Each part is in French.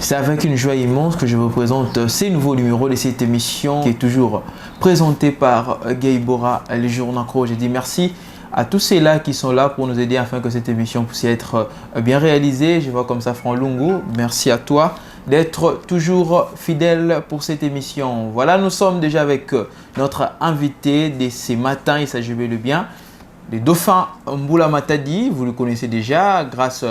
C'est avec une joie immense que je vous présente ces nouveaux numéros de cette émission qui est toujours présentée par Guy Bora, le journal Cro. Je dis merci à tous ceux-là qui sont là pour nous aider afin que cette émission puisse être bien réalisée. Je vois comme ça Franck Lungu, merci à toi d'être toujours fidèle pour cette émission. Voilà, nous sommes déjà avec notre invité de ce matin, il s'agit bel et bien le dauphin Mboula Matadi. Vous le connaissez déjà grâce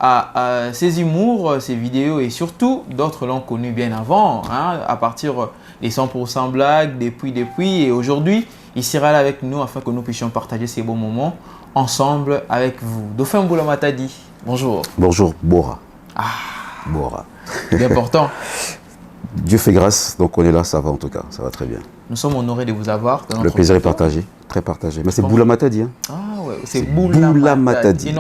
à ses humours, ses vidéos et surtout d'autres l'ont connu bien avant, hein, à partir des 100% blagues, depuis et aujourd'hui il sera là avec nous afin que nous puissions partager ces bons moments ensemble avec vous. Dauphin Mboula Matadi, bonjour. Bonjour Bora. Ah, Bora. C'est important. Dieu fait grâce, donc on est là, ça va en tout cas, ça va très bien. Nous sommes honorés de vous avoir. Le plaisir est partagé, très partagé. Mais c'est Mboula Matadi. Hein. Ah ouais, c'est Mboula Matadi. Et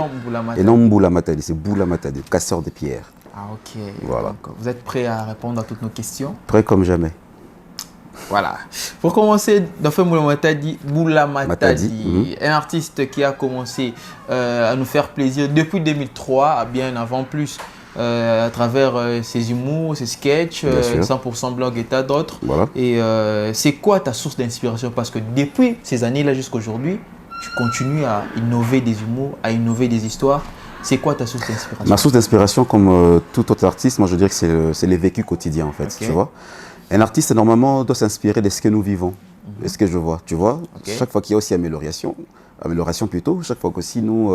non Mboula Matadi, c'est Mboula Matadi, casseur de pierres. Ah ok. Voilà. Donc, vous êtes prêts à répondre à toutes nos questions? Prêt comme jamais. Voilà. Pour commencer, Dauphin Mboula Matadi, un artiste qui a commencé à nous faire plaisir depuis 2003, bien avant plus, à travers ses humours, ses sketchs, 100% blog et tas d'autres. Voilà. Et c'est quoi ta source d'inspiration? Parce que depuis ces années-là jusqu'à aujourd'hui, tu continues à innover des humours, à innover des histoires. C'est quoi ta source d'inspiration? Ma source d'inspiration, comme tout autre artiste, moi je dirais que c'est les vécus quotidiens en fait. Okay. Tu vois, un artiste normalement doit s'inspirer de ce que nous vivons, de ce que je vois. Tu vois, chaque fois qu'il y a aussi amélioration plutôt, chaque fois qu'aussi nous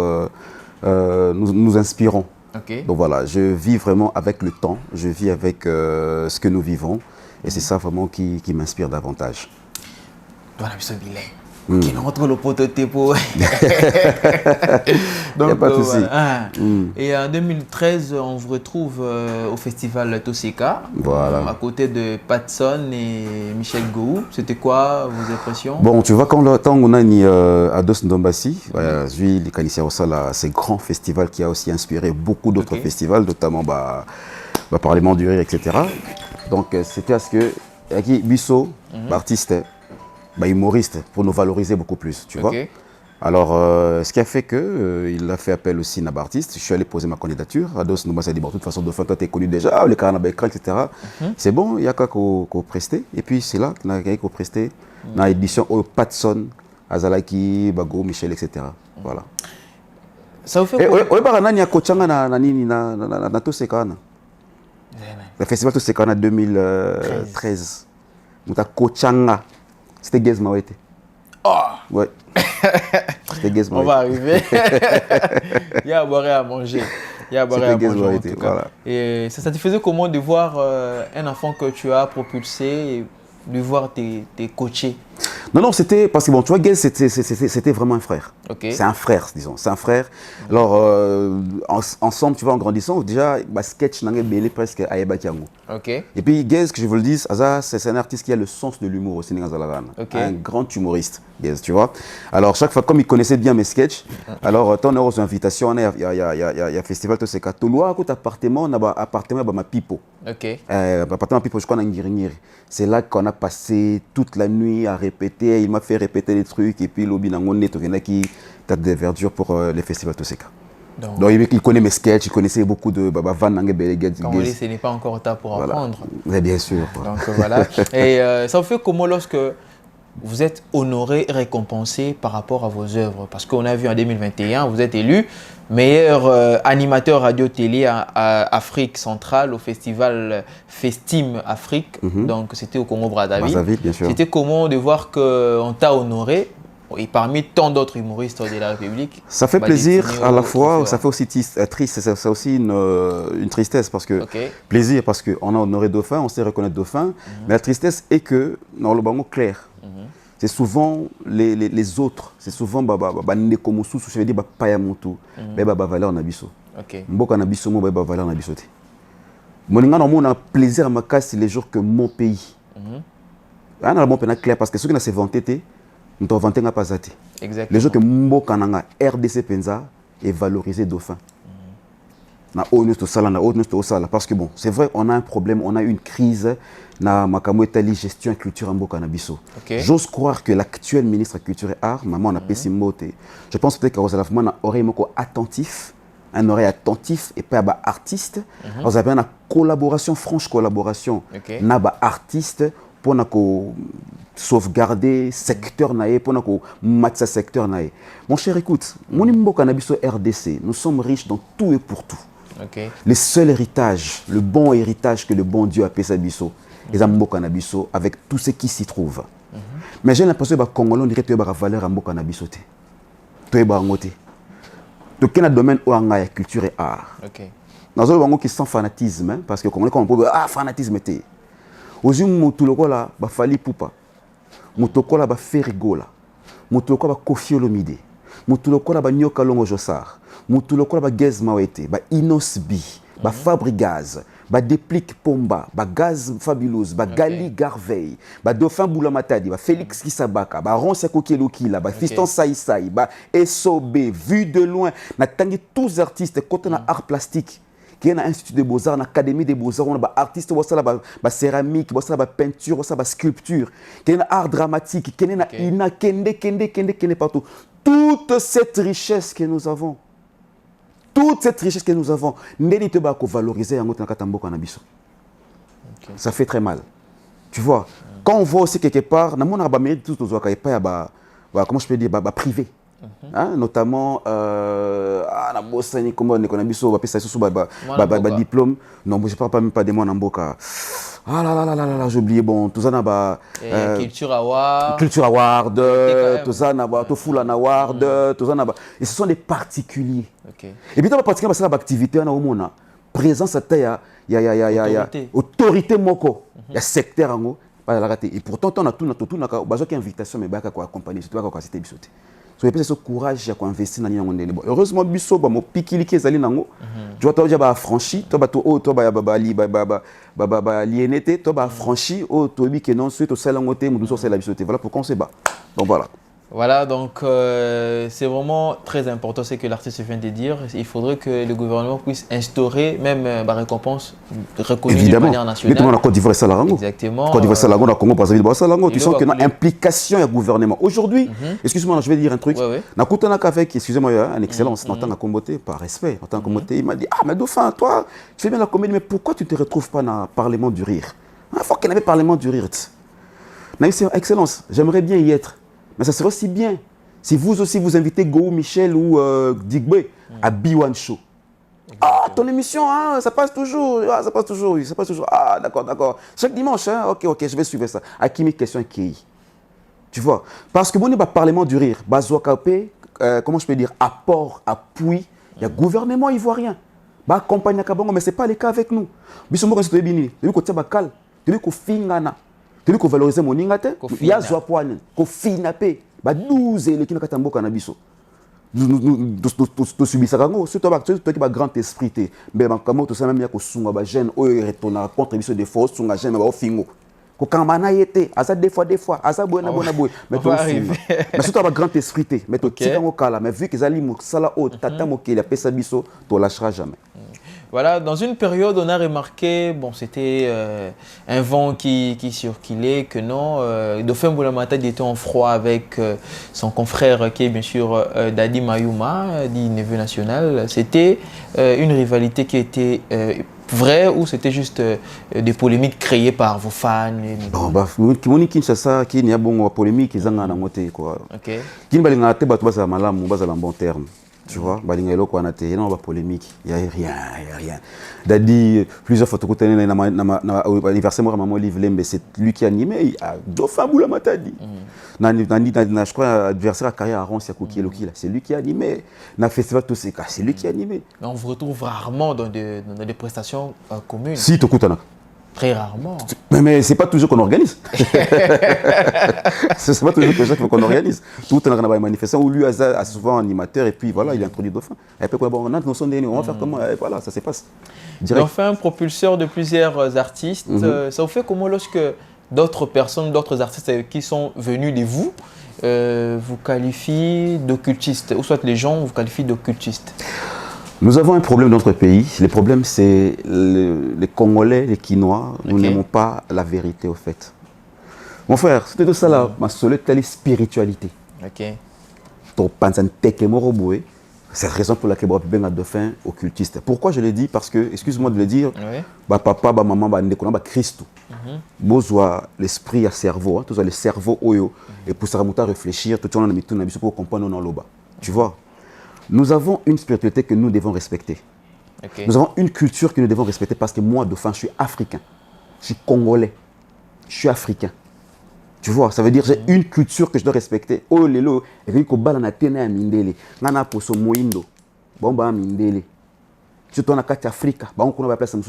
inspirons. Okay. Donc voilà, je vis vraiment avec le temps, je vis avec ce que nous vivons et c'est ça vraiment qui m'inspire davantage. Voilà, M. Billet, qui rentre le prototype. Donc, il n'y a pas de souci. Voilà. Et en 2013, on vous retrouve au festival Toseka, voilà. À côté de Patson et Michel Gou. C'était quoi vos impressions? Bon, tu vois, quand le temps on a mis à Dos Ndombassi, lui, les Caniciens au Sala, c'est un grand festival qui a aussi inspiré beaucoup d'autres festivals, notamment Parlement du Rire, etc. Donc, c'était à ce que, Yaki Bisso, artiste, humoriste, pour nous valoriser beaucoup plus, tu vois. Alors, ce qui a fait qu'il a fait appel aussi à artiste. Je suis allé poser ma candidature. Ados nous a dit, bon, de toute façon, Dauphin, toi, tu es connu déjà, les carnets d'écran, etc. C'est bon, il n'y a qu'à qu'on prester. Et puis, c'est là qu'on a presté dans l'édition au Patson, Azalaki, Bago, Michel, etc. Voilà. Ça vous fait quoi? Le festival Toseka en 2013. C'était Gez Mawete. Oh! Ouais. C'était Gez Mawete. On va arriver. Il y a à boire et à manger. Il y a à boire et à manger en tout cas. Voilà. Et ça te faisait comment de voir un enfant que tu as propulsé et de voir tes coachés? Non, c'était parce que bon, tu vois, Gez, c'était vraiment un frère. C'est un frère, disons. C'est un frère. Alors, ensemble, tu vois, en grandissant, déjà, sketch n'a pas presque à Ebakiango. Et puis, Gez, que je vous le dise, c'est un artiste qui a le sens de l'humour au Sénégal. Un grand humoriste, Gez, tu vois. Alors, chaque fois, comme il connaissait bien mes sketchs, alors, ton aux invitations, il y a Festival Toseka. Tu as un appartement, à ma pipo. Appartement pipo, je crois, c'est là qu'on a passé toute la nuit à répéter. Il m'a fait répéter les trucs. Et puis, l'obinangon qui tête de verdure pour les festivals Toseka. Donc, il connaît mes sketchs, il connaissait beaucoup de Van Nangebele. Comme on dit, ce n'est pas encore tard pour apprendre. Mais bien sûr. Donc, voilà. Et ça vous fait comment lorsque vous êtes honoré et récompensé par rapport à vos œuvres? Parce qu'on a vu en 2021, vous êtes élu meilleur animateur radio-télé à Afrique centrale au festival Festim Afrique. Donc, c'était au Congo-Brazzaville. C'était comment de voir qu'on t'a honoré et parmi tant d'autres humoristes de la République? Ça fait plaisir à la fois, ça fait aussi triste, c'est aussi une tristesse parce que plaisir parce qu'on a honoré Dauphin, on sait reconnaître Dauphin, mais la tristesse est que dans le bango clair, c'est souvent les autres, c'est souvent Nekomosu, je veux dire Payamotu, valeur nabiso. Mboka nabiso, valeur nabiso. On a plaisir à ma casse les jours que mon pays. On a bon clair parce que ceux qui ont se vanté, nous avons vanté pas zati. Les jours que Mboka nanga RDC Penza est valorisé Dauphin. Parce que bon, c'est vrai, on a un problème, on a une crise dans la gestion et culture en Bokanabiso. J'ose croire que l'actuel ministre de la Culture et Art, maman, on a Pessimbote, je pense peut-être que Rosalafman aurait été attentif un oreille attentif et pas bah artiste. Vous avez une collaboration, franche collaboration, na bah artiste pour na ko sauvegarder secteur naé pour na ko matcha secteur naé. Mon cher, écoute, mon imboka na biso RDC, nous sommes riches dans tout et pour tout. Le seul héritage, le bon héritage que le bon Dieu a payé à biso, les amboka na biso avec tout ce qui s'y trouve. Mais j'ai l'impression que les Congolais dirait que la valeur à mboka na biso te. To eba ngote. Donc quel domaine où on a culture et art. Dans un qui sans fanatisme hein, parce que Congolais comme on peut fanatisme te. Aux yeux mutulokola ba fali pupa. Mutulokola ba ferigola. Mutulokola ba Koffi Olomide. Mutulokola ba Nyoka Longo Jossar. Mutulokola ba Gez Mawete, ba Inosbi, ba Fabrigaz. Ba Déplique Pomba, ba Gaz Fabuleuse, ba Gali Garveil, ba Dauphin Boulamatadi, ba Félix Kisabaka, ba Ronsa Kokelokila, ba Fiston Saïsaï, ba SOB, Vue de loin. Na tangi tous les artistes, côté na art plastique, qui est na Institut des Beaux-Arts, na Académie des Beaux-Arts, on a ba artistes, on a ba céramique, on a ba peinture, on a ba sculpture, qui est na art dramatique, qui est na ina, kende partout. Toute cette richesse que nous avons. Toute cette richesse que nous avons, valoriser ça fait très mal. Tu vois, quand on voit aussi quelque part, comment je peux dire, privé. Hein, notamment, diplôme. Non, je ne parle même pas de moi en Mboka. Ah là, j'ai oublié, bon, tout ça n'a pas. Culture Award. Culture Award, tout ça n'a pas. Tofulan Award, tout ça n'a pas. Et ce sont des particuliers. Et puis, tu vas pratiquer cette activité, on a au monde. Présence à terre, il y a autorité moko, il y a secteur en haut. Et pourtant, on a tout, on a invitation, mais on accompagner, surtout quand c'était bisoté. So il y a ce courage à investir dans les gens. Heureusement, biso ba mo pikili ke zali nango. Tu vois, tu as franchi, tu as to ba lienete, tu as franchi, tu bi que non, suite au salangote, mon douceur c'est la bisoté. Voilà pourquoi on se bat. Donc voilà. Voilà, donc c'est vraiment très important ce que l'artiste vient de dire. Il faudrait que le gouvernement puisse instaurer même la récompense reconnue de manière nationale. Évidemment, la Côte d'Ivoire est Salarango. Exactement. Côte d'Ivoire, Salarango, la Congo, Brazzaville, Salarango. Tu sens qu'il y a une implication du gouvernement. Aujourd'hui, excuse-moi, je vais dire un truc. Avec, excusez-moi, une excellence, Nathan Akombote, par respect, Nathan Akombote, il m'a dit, ah, mais Dauphin, toi, tu fais bien la comédie, mais pourquoi tu ne te retrouves pas dans le Parlement du Rire? Il faut qu'il y ait un Parlement du Rire. Excellence, j'aimerais bien y être. Mais ça serait aussi bien si vous aussi vous invitez Go Michel ou Digbe à B1 Show. Ah, ton émission, hein, ça passe toujours. Ah, ça passe toujours. Ah, d'accord. Chaque dimanche, hein, ok, je vais suivre ça. À qui mes questions qui? Tu vois? Parce que bon, il y a Parlement du Rire. Bazouakapé, comment je peux dire, apport, appui. Il y a gouvernement ivoirien. Accompagne Kabongo, mais ce n'est pas le cas avec nous. Bisombo, quand tu es bini, tu es côté bakal, tu es fingana. Tu veux valoriser mon ingate, il y a Zoapoine, Kofinapé, 12 et les Kinakambo Canabiso. Nous subissons, surtout toi qui as grand esprit, mais comment tout ça même y'a Kosunga, Bajen, Oye, retourne contribution de force, Sunga, Jen, Fingo. Kokamana était, à ça des fois, à ça bonne, mais surtout avec grand esprit, mais tu tires au cala, mais vu qu'ils allaient Moussala, Tata Moké, la Pessabiso, tu ne lâcheras jamais. Voilà, dans une période, on a remarqué, bon, c'était un vent qui circulait, que non, Dauphin Boulamatadi était en froid avec son confrère qui est bien sûr Dadi Mayuma, dit neveu national. C'était une rivalité qui était vraie ou c'était juste des polémiques créées par vos fans? Non, bah, Kinshasa, qui n'y a bon polémique, ils ont un moté quoi. Ok. Qui n'a pas été battu à malam, on va à un bon terme. Tu vois, il y a une polémique, il n'y a rien. Dadi, plusieurs photos que tu as dans l'anniversaire de maman Livre, c'est lui qui a animé, Dauphin Boulamatadi. Je crois, l'anniversaire à carrière à Ronsia c'est lui qui a animé. Dans le festival, tout c'est lui qui a animé. On vous retrouve rarement dans des prestations communes. Si, tu écoutes. Très rarement. Mais c'est pas toujours qu'on organise. C'est pas toujours qu'on organise. Tout le monde a une manifestation où lui a souvent animateur et puis voilà, il a introduit Dauphin. Et puis on va faire comment? Et voilà, ça se passe. Dauphin, propulseur de plusieurs artistes. Ça vous fait comment lorsque d'autres personnes, d'autres artistes qui sont venus de vous, vous qualifient d'occultistes, ou soit les gens vous qualifient d'occultistes? Nous avons un problème dans notre pays. Le problème, c'est les Congolais, les Quinois. Nous n'aimons pas la vérité, au fait. Mon frère, c'était tout ça là, ma seule telle spiritualité. Ok. Tu penses à un teke moroboué, C'est la raison pour laquelle je suis un dauphin occultiste. Pourquoi je le dis? Parce que, excuse-moi de le dire, papa, maman, Christ. Besoin l'esprit à cerveau, tout ça, le cerveau, et pour ça, réfléchir, tout le monde pour comprendre dans l'oba. Tu vois? Nous avons une spiritualité que nous devons respecter. Nous avons une culture que nous devons respecter parce que moi, dauphin, je suis africain. Je suis congolais. Je suis africain. Tu vois, ça veut dire que j'ai une culture que je dois respecter. Oh, lelo, et puis, quand on a tenu à Mindele, on a pour son moindo, bon, bah, Mindele. Surtout en Afrique,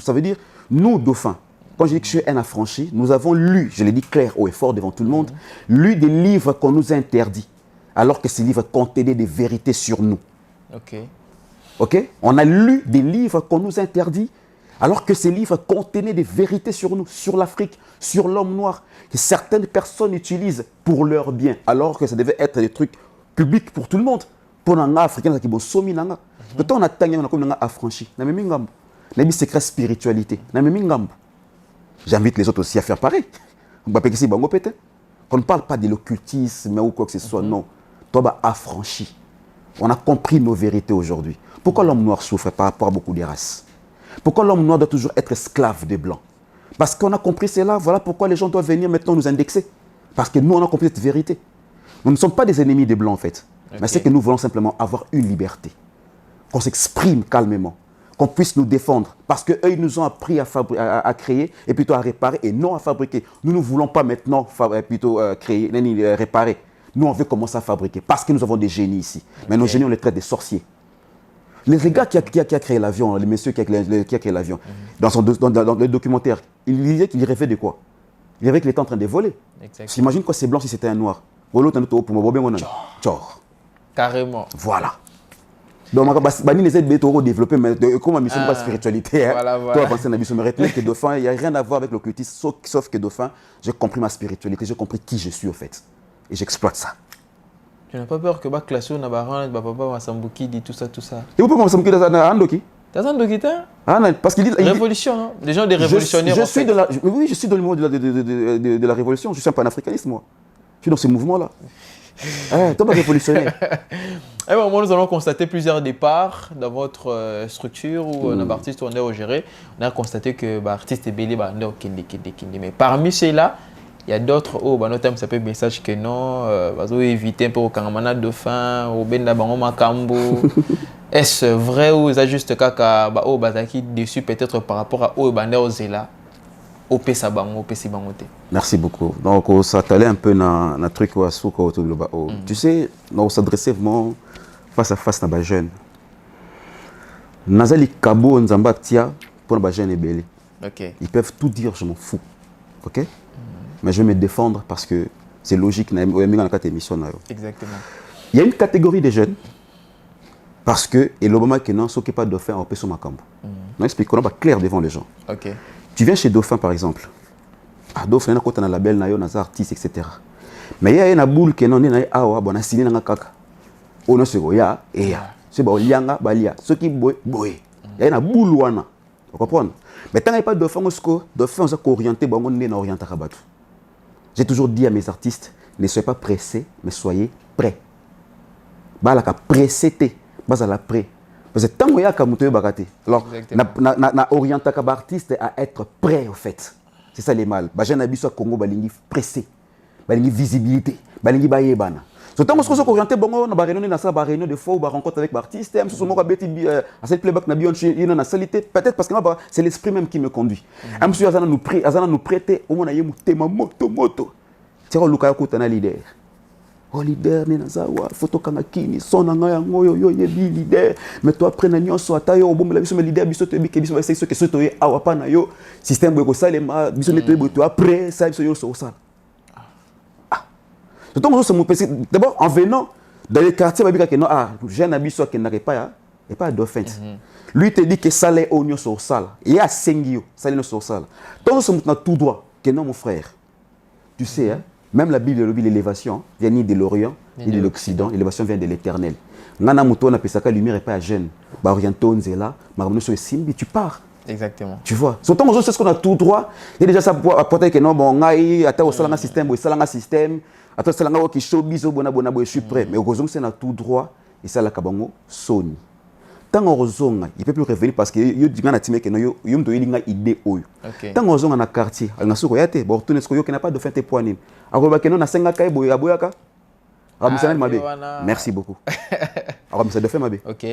ça veut dire, nous, dauphins, quand je dis que je suis un affranchi, nous avons lu, je l'ai dit clair, haut et fort devant tout le monde, lu des livres qu'on nous a interdits, alors que ces livres contenaient des vérités sur nous. Ok? On a lu des livres qu'on nous interdit, alors que ces livres contenaient des vérités sur nous, sur l'Afrique, sur l'homme noir, que certaines personnes utilisent pour leur bien, alors que ça devait être des trucs publics pour tout le monde. Pour les Africains, qui sont somi nanga. De temps on a tangé, on a comme affranchi. On a même ngambo. On a mis secret spiritualité. On a même ngambo. J'invite les autres aussi à faire pareil. On va péter bango pété. On ne parle pas de l'occultisme ou quoi que ce soit. Non. Toi, bah affranchi. On a compris nos vérités aujourd'hui. Pourquoi l'homme noir souffre par rapport à beaucoup de races? Pourquoi l'homme noir doit toujours être esclave des blancs? Parce qu'on a compris cela. Voilà pourquoi les gens doivent venir maintenant nous indexer. Parce que nous, on a compris cette vérité. Nous ne sommes pas des ennemis des blancs en fait. Mais c'est que nous voulons simplement avoir une liberté. Qu'on s'exprime calmement. Qu'on puisse nous défendre. Parce qu'eux, ils nous ont appris à créer et plutôt à réparer et non à fabriquer. Nous ne voulons pas maintenant plutôt créer, réparer. Nous, on veut commencer à fabriquer. Parce que nous avons des génies ici. Mais nos génies, on les traite des sorciers. Les gars qui a créé l'avion, les messieurs qui a créé l'avion, dans le documentaire, il disait qu'il rêvait de quoi? Il rêvait qu'il était en train de voler. J'imagine quoi c'est blanc si c'était un noir. Carrément. Voilà. Donc, Bani essaie de développer, mais comment mission pas spiritualité. Toi, avancer dans la mission, mais retenez que dauphin, il n'y a rien à voir avec l'occultisme, sauf que dauphin, j'ai compris ma spiritualité, j'ai compris qui je suis au fait. Et j'exploite ça. Tu n'as pas peur que ma classe na baran papa Masambuki dit tout ça Et pourquoi Masambuki dans Andoki? T'as Andoki t'as? Ah non, parce qu'il dit révolution, hein? Les gens des révolutionnaires. Je suis oui, je suis dans le monde de la révolution, je suis un panafricaniste moi. Je suis dans ce mouvement là. Toi pas révolutionnaire. À un moment, nous allons constater plusieurs départs dans votre structure où un artiste on est au géré. On a constaté que l'artiste est belé, mais parmi ceux-là, il y a d'autres, notamment ça peut être message que non, éviter un peu au Kangamana dauphin, au Benda Bango Makambo. Est-ce vrai ou est-ce juste kaka bazaki dessus peut-être par rapport à au Banda Ozela, au Pesa Bango, Pesi Bangote? Merci beaucoup. Donc ça t'allait un peu dans un truc où tu sais, on s'adressait vraiment face à face dans les jeunes. Nazali Kabo Nzamba Tia pour les jeunes et belé. Ils peuvent tout dire, je m'en fous. Ok? Mais je vais me défendre parce que c'est logique. Exactement. Il y a une catégorie de jeunes parce que et l'Obama qui n'en s'occupe pas de dauphin en Peso Makambo. On explique qu'on va clair devant les gens. Tu viens chez Dauphin par exemple. Dauphin n'a pas de label, n'a pas d'artiste, etc. Mais il y a une boule qui n'en est pas awa, bon, a signé dans kaka. On a ce goya et ya. C'est bon, lianga balia. Ce qui boy. Il y a une boule wana. Vous comprenez? Mais tant qu'il n'y a pas de dauphin, on s'est orienté, on est orienté à Rabat. J'ai toujours dit à mes artistes, ne soyez pas pressés, mais soyez prêts. Balaka pressé, bazala prêt. Parce que tant qu'il y a kamutoyo bakate. Alors, na orienté à artiste à être prêt au fait. C'est ça les mal. Bajan abiso Congo balingi pressé, balingi visibilité, balingi bayebana. Tant qu'on se orienté bongo na réunion na sa réunion de fois ou rencontre avec l'artiste, même si on a bêti à cette playback na bion il na salité peut-être parce que c'est l'esprit même qui me conduit. Même si azana nous prêter au moins yemu tema moto. Tiens luka ko tana leader. Oh leader ni nazawa photo kanga kini sona nga ngoyo yo yebi leader mais toi après na nyonso atayo bombe la biso me leader biso to bi ke biso ba section que so to ye awa pa na yo système bwe ko salema biso ne to ye to après ça biso yo so sala. D'abord, en venant dans les quartiers, il dit que jeune abisso qui n'arrive pas, et pas dauphin. Lui te dit que ça l'est oignon sur sale. Il y a 5 jours, ça l'est sur sale. Donc, nous sommes tout droit, que non, mon frère. Tu sais, hein, même la Bible, l'élévation vient ni de l'Orient, ni de l'Occident, l'élévation vient de l'Éternel. Nana Mouton a pensé que la lumière n'est pas jeune. Orienton Zela, Marmon sur le Simbi, tu pars. Exactement. Tu vois. Surtout quand on sait ce qu'on a tout droit, il y a déjà ça pour apporter que non, bon, on a un système, on a un système. Attends, c'est là qui showbiz au je suis prêt. Mais au c'est tout droit et ça la kabango Sony. Tant on rezonga, il peut plus revenir parce que yo dinga na timé que no yo mto yilinga idée oyo. Tant on zonga na quartier, al nasuko yate, bo retourner ce que n'a pas de fin te poinine. Akoba que non na senga kay boya boyaka. Ramisana mabe. Merci beaucoup. Ramisana de fait mabe. OK.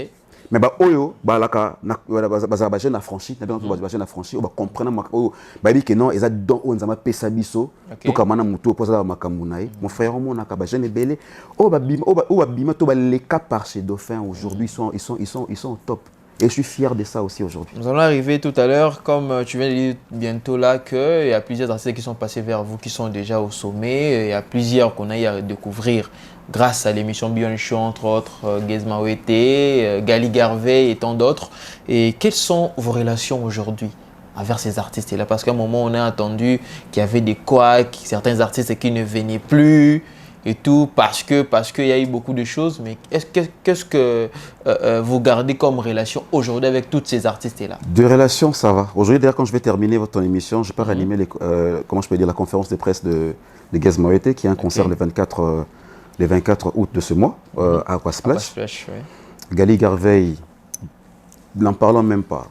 Mais bah oyo bah laka na ba jeune affranchi, na bien ba jeune affranchi, on va comprendre bah dit que non, ils a don on zama pesa biso, to kamana muto poza makamunai. Mon frère mon na ba jeune belé, ba bima to ba les cas par chez Dauphin aujourd'hui ils sont au top. Et je suis fier de ça aussi aujourd'hui. Nous allons arriver tout à l'heure, comme tu viens de dire bientôt là, qu'il y a plusieurs artistes qui sont passés vers vous, qui sont déjà au sommet. Il y a plusieurs qu'on a à découvrir grâce à l'émission Beyond Show, entre autres, Gezma Wete, Gali Garvey et tant d'autres. Et quelles sont vos relations aujourd'hui envers ces artistes-là? Parce qu'à un moment, on a entendu qu'il y avait des couacs, certains artistes qui ne venaient plus. Et tout parce qu'il y a eu beaucoup de choses, mais qu'est-ce que vous gardez comme relation aujourd'hui avec tous ces artistes-là? De relations, ça va. Aujourd'hui, d'ailleurs, quand je vais terminer votre émission, je vais réanimer comment je peux dire, la conférence de presse de Gezma Wete, qui est un concert le 24 août de ce mois à Aquasplash. Oui. Gali Garvey, n'en parlons même pas.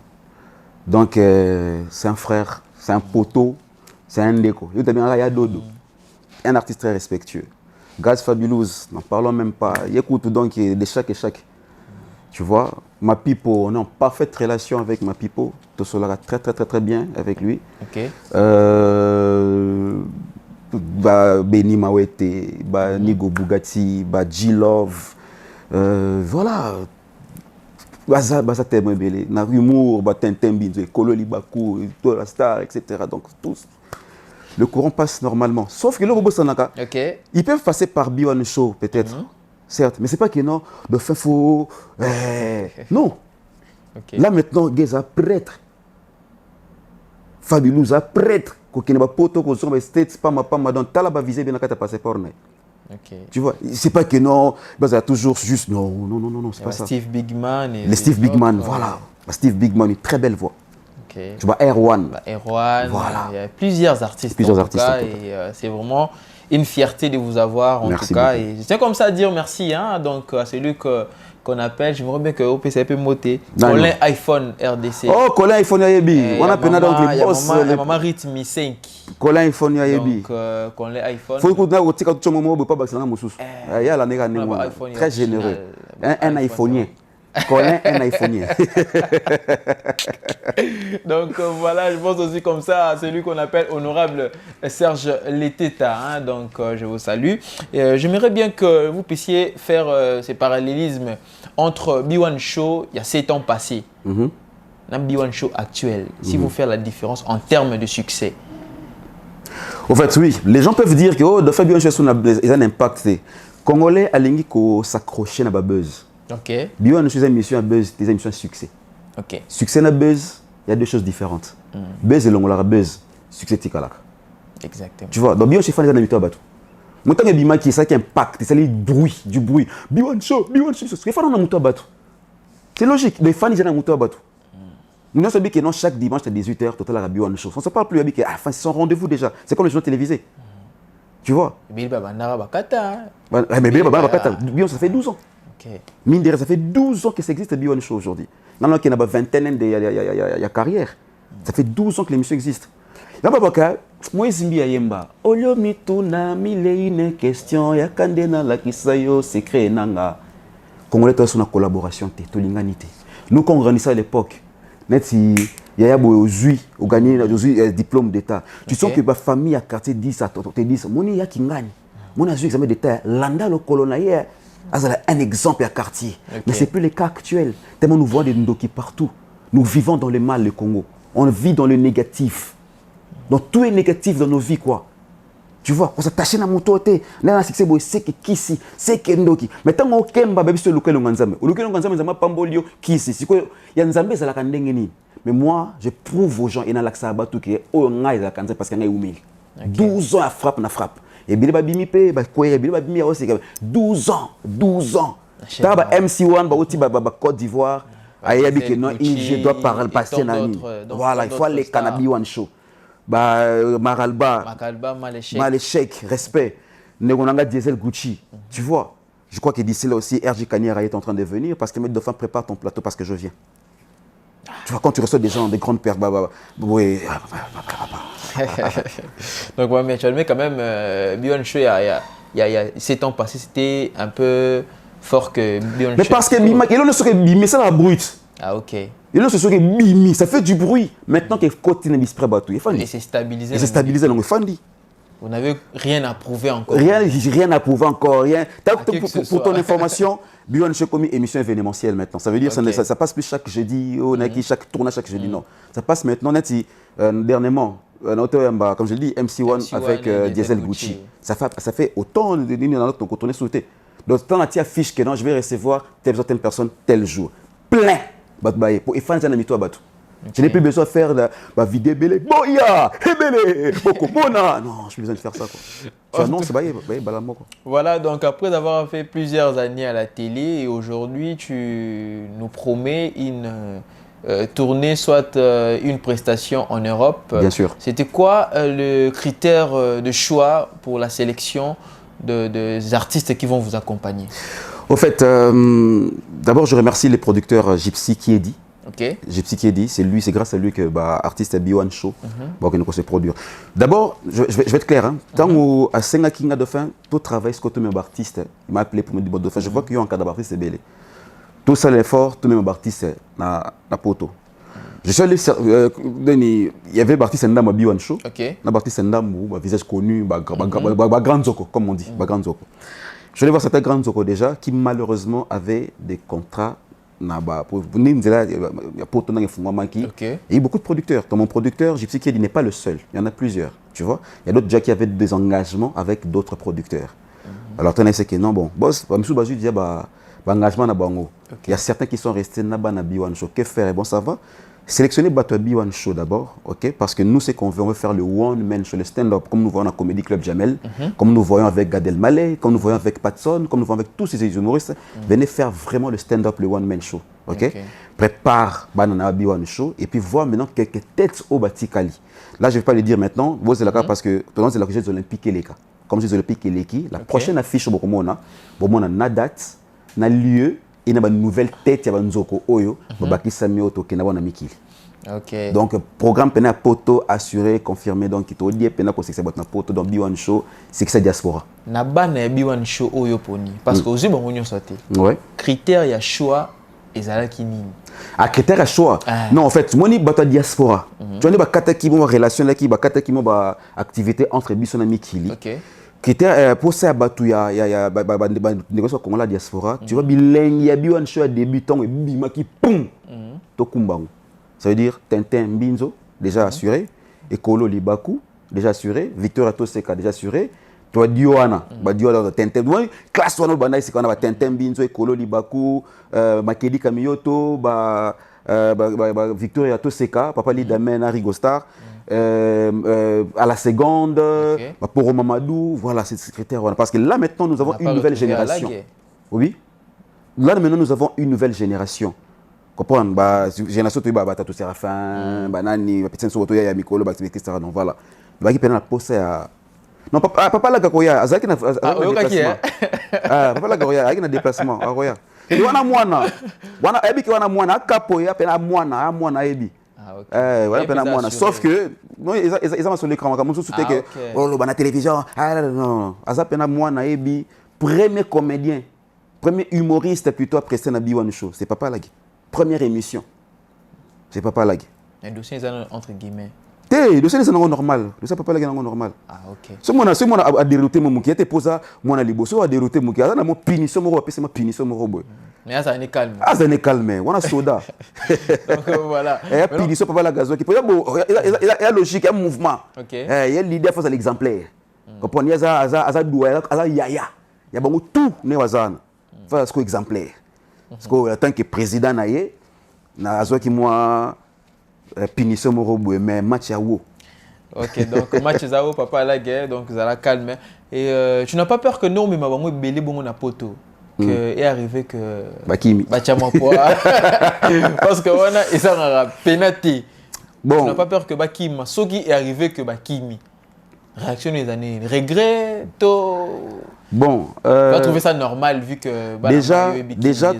Donc, c'est un frère, c'est un poteau, c'est un déco. Il y a Dodo, un artiste très respectueux. Gaz Fabulous, n'en parlons même pas. Il écoute donc de chaque. Tu vois, ma pipo, on est en parfaite relation avec ma pipo. Tout cela très bien avec lui. OK. Benny Mawete, Nigo Bugatti, G-Love. Voilà. Baza tellement belé. Na humour, Tintin Binzo, Kolo Libakou, Tola Star, etc. Donc tous. Le courant passe normalement. Sauf que le robot Sanaka, ils peuvent passer par B1 Show peut-être, certes, mais c'est pas que non, de fait faux. Non. Là maintenant, Geza prêtre. Fabulous a prêtre. Kokine ba poto ko sur les States pas ma dans talaba visé bien ka ta passeport. Tu vois, c'est pas que non, ça toujours juste non, c'est pas ça. Steve Bigman les Steve Bigman, voilà. Steve Bigman, une très belle voix. Tu vois, Erwan. Erwan, voilà. Il y a plusieurs artistes en tout cas, et c'est vraiment une fierté de vous avoir en tout cas. Et je tiens comme ça à dire merci donc à celui qu'on appelle, je me rappelle que au PCP Moté, Colin iPhone RDC. Oh, Colin iPhone Yayebi. On a peine donc les boss. Il y a Maman Rythme 5. Colin iPhone Yayebi. Donc, Colin iPhone. Faut écouter au tika tout moment pas baksana moussous. Il y a la nègre très généreux. Un iPhoneien. Colin, un iPhoneien. Donc voilà, je pense aussi comme ça à celui qu'on appelle honorable Serge Leteta. Donc je vous salue. J'aimerais bien que vous puissiez faire ces parallélismes entre B1 Show il y a 7 ans passés et B1 Show actuel. Si vous faites la différence en termes de succès. En fait, oui, les gens peuvent dire que de faire B1 Show a un impact. Congolais a l'envie de s'accrocher à la buzz. OK. B1 Show, émission à buzz, des émissions à succès. OK. Succès na buzz, il y a deux choses différentes. Buzz et l'ongola buzz, succès tikalak. Exactement. Tu vois, donc B1 Show, il faut les habitués à battre. Mon temps bima qui ça qui impacte, c'est le bruit, du bruit. B1 Show, il faut un moto à battre. C'est logique, les fans ils ont un moto à battre. Nous savons que chaque dimanche à 18h, total à B1 Show. On ne se parle plus avec c'est son rendez-vous déjà. C'est comme les journaux télévisés. Tu vois. Mais Bakata. Mais Bakata, ça fait 12 ans. Mine de rien, ça fait 12 ans que ça existe à B1 Show aujourd'hui. Maintenant qu'il y a une vingtaine de carrières. Ça fait 12 ans que l'émission existe. Là, moi, Zimbi Ayemba. Olyo mituna mille une question. Yakandena la kisayo secret nanga. Congolais, toi, sur la collaboration, t'es l'inganité. Nous, quand on grandissait à l'époque, net si Yaya Boyozui, au gagné le diplôme d'État. Tu sens que ma famille à quartier 10 à te disent, mon y a qui gagne. Mon a joué examen d'État. Landa le colonnaire. Un exemple à quartier. Mais ce n'est plus le cas actuel. Tellement nous voyons des Ndoki partout. Nous vivons dans le mal, le Congo. On vit dans le négatif. Dans tout est négatif dans nos vies, quoi. Tu vois, on s'attache à la moto, c'est que Kisi, c'est que Ndoki. Mais tant qu'on kemba, c'est le Lokelo Nganzame. Le Lokelo Nganzame, c'est Pambolio, Kisi. Il y a Nzambe, c'est la Kandengeni. Mais moi, je prouve aux gens, il y a l'Aksa Abatou qui est au Ngai, la Kanzame, parce qu'il y a 12 ans à frappe, na frappe. Et Bileba Bimipe, Bileba Bimi aussi 12 ans. Taba MC1, Baouti, Côte d'Ivoire. Ayabi que non, je dois parler, passer Nani. Voilà, il faut aller Canabi One Show. Maralba, Maléchek, respect. Negonanga Diesel Gucci. Tu vois, Je crois que d'ici là aussi, RJ Kaniara est en train de venir parce que Maître Dauphin prépare ton plateau parce que je viens. Tu vois, quand tu reçois des gens, des grandes pères, oui. Donc, ouais, mais tu admets quand même, B1 Show, il y a 7 ans passés, c'était un peu fort que B1 Show. Mais parce que il ne serait bimé, c'est la brute. Ah, ok. Il ne serait bimé, ça fait du bruit. Maintenant qu'il continue à se bateau, et c'est stabilisé. Et c'est stabilisé, donc il Vous n'avez rien à prouver encore. Rien à prouver encore, rien. Pour ton information, B1 Show comme émission événementielle maintenant. Ça veut dire que ça passe plus chaque jeudi, chaque tournage chaque jeudi. Non. Ça passe maintenant, dernièrement, comme je dis, MC1 avec Diesel Gucci. Ça fait autant de lignes dans notre côté souhaité. Donc, tant tu affiches que non, je vais recevoir telle personne tel jour. Plein. Pour faire un ami toi bateau. Je n'ai plus besoin de faire la vidéo belé. Boya, hebele, bokomona. Non, j'ai besoin de faire ça quoi. Non, c'est balamoko. Voilà, donc après avoir fait plusieurs années à la télé et aujourd'hui tu nous promets une tournée, soit une prestation en Europe. Bien sûr. C'était quoi le critère de choix pour la sélection des artistes qui vont vous accompagner? Au fait, d'abord je remercie les producteurs Gypsy Kiedi. Okay. Gypsy Kiedi, c'est grâce à lui que l'artiste B1 Show va se produire. D'abord, je vais être clair. Hein, tant que à Senga Kinga Dauphin, tout travail, ce que tout mes artistes, il m'a appelé pour me dire Dauphin. Je vois qu'il y a un cadre d'artiste belé. Tout ça l'effort, tous mes artistes na poto. Je suis allé, il y avait l'artiste Ndam à B1 Show. L'artiste Ndam, visage connu, grand zoko, comme on dit, grand zoko. Je suis allé voir certains grands zoko déjà qui malheureusement avaient des contrats. Il y a beaucoup de producteurs. Dans mon producteur, Gypsy Kiedi n'est pas le seul. Il y en a plusieurs. Tu vois, il y a d'autres gens qui avaient des engagements avec d'autres producteurs. Alors, tu sais que non, bon, boss, engagement na bango. Il y a certains qui sont restés na B1 Show. Que faire? Bon, ça va. Sélectionner B1 Show d'abord, ok? Parce que nous, c'est qu'on veut faire le one-man show, le stand-up, comme nous voyons à Comedy Club Jamel, comme nous voyons avec Gad Elmaleh, comme nous voyons avec Patson, comme nous voyons avec tous ces humoristes. Venez faire vraiment le stand-up, le one-man show, ok? Prépare Banana B1 Show et puis voir maintenant quelques têtes au Batikali. Là, je ne vais pas le dire maintenant, c'est la parce que c'est la Jeux Olympiques et les cas. Comme Jeux Olympiques et les qui, la prochaine affiche au Bokomona, na date, na lieu. Il y a une nouvelle tête, il y a une Nzoko Oyo, donc, programme Pena Poto assuré, confirmé, donc il y a Pena Poto dans B1 Show, c'est que c'est diaspora. Na ban B1 Show Oyo Poni, parce que aussi, bon, on y sauté. Critère, il y a choix, et ça là qui ni. Ah, critère à choix. Non, en fait, moi, je suis diaspora. Tu vois, il y a une relation, il y a une activité entre Bisson et Mikili. Critère pour ça, il y a des négociations comme la diaspora. Tu vois, il y a B1 Show à débutant et bima qui poum, tokumbango. Ça veut dire Tintin Mbinzo, déjà assuré, Ekolo Libaku, déjà assuré, Victor Atoseka, déjà assuré, toi Dioana, Dioana Tintin, classe one banda c'est qu'on a Tintin Mbinzo, Ekolo Libaku, Makedi Kamiyoto, Victor Atoseka, Papa Lidamen, Rigostar. À la seconde, pour Mamadou, voilà, c'est ce critère. Parce que là maintenant, nous avons une nouvelle génération. Oui. Là maintenant, nous avons une nouvelle génération. Comprendre, génération tu vas Tatou Séraphin, Banani, Petit Soto ya Mikolo, etc. Donc voilà. Il va qui la poser à. Non, papa la Gakoya, Azaki na déplacement. Papa la Gakoya, Azaki na déplacement. Aroya. Wana mwana, wana ebi ki wana mwana, kapoya pena mwana ebi. Voilà, sauf que ils ont sur l'écran comme que oh la télévision non azapena moi naebi premier comédien premier humoriste plutôt après na B1 Show c'est Papa Lagui première émission c'est Papa Lagui un dossier entre guillemets le dossier c'est normal le ça Papa Lagui normal ok ce moi a dérouté mon qui était posa moi na liboso a dérouté mon qui a na mo punition mo appeler ma punition mo boy. Mais ça n'est calme. Ah, ça n'est calme. On a soda. Donc voilà. Il y a punition pour la gazote. Il y a logique, il y a mouvement. Il y a l'idée face à l'exemplaire. Comprenez, il y a doué, il y a yaya. Il y a beaucoup tout ne wazana. Face à exemplaire. Parce que en tant que président naie, na azo qui moi punition mo robou mais match à wo. Ok, donc match à wo Papa Lagui donc ça la calme et tu n'as pas peur que non mais ma bango belé bongo na poto. Que est arrivé que Bakimi parce que on a et ça a pénalité. Bon, tu n'as pas peur que Bakimi ce qui est arrivé que Bakimi réaction des années regret to Bon. Tu as trouvé ça normal vu que... Déjà,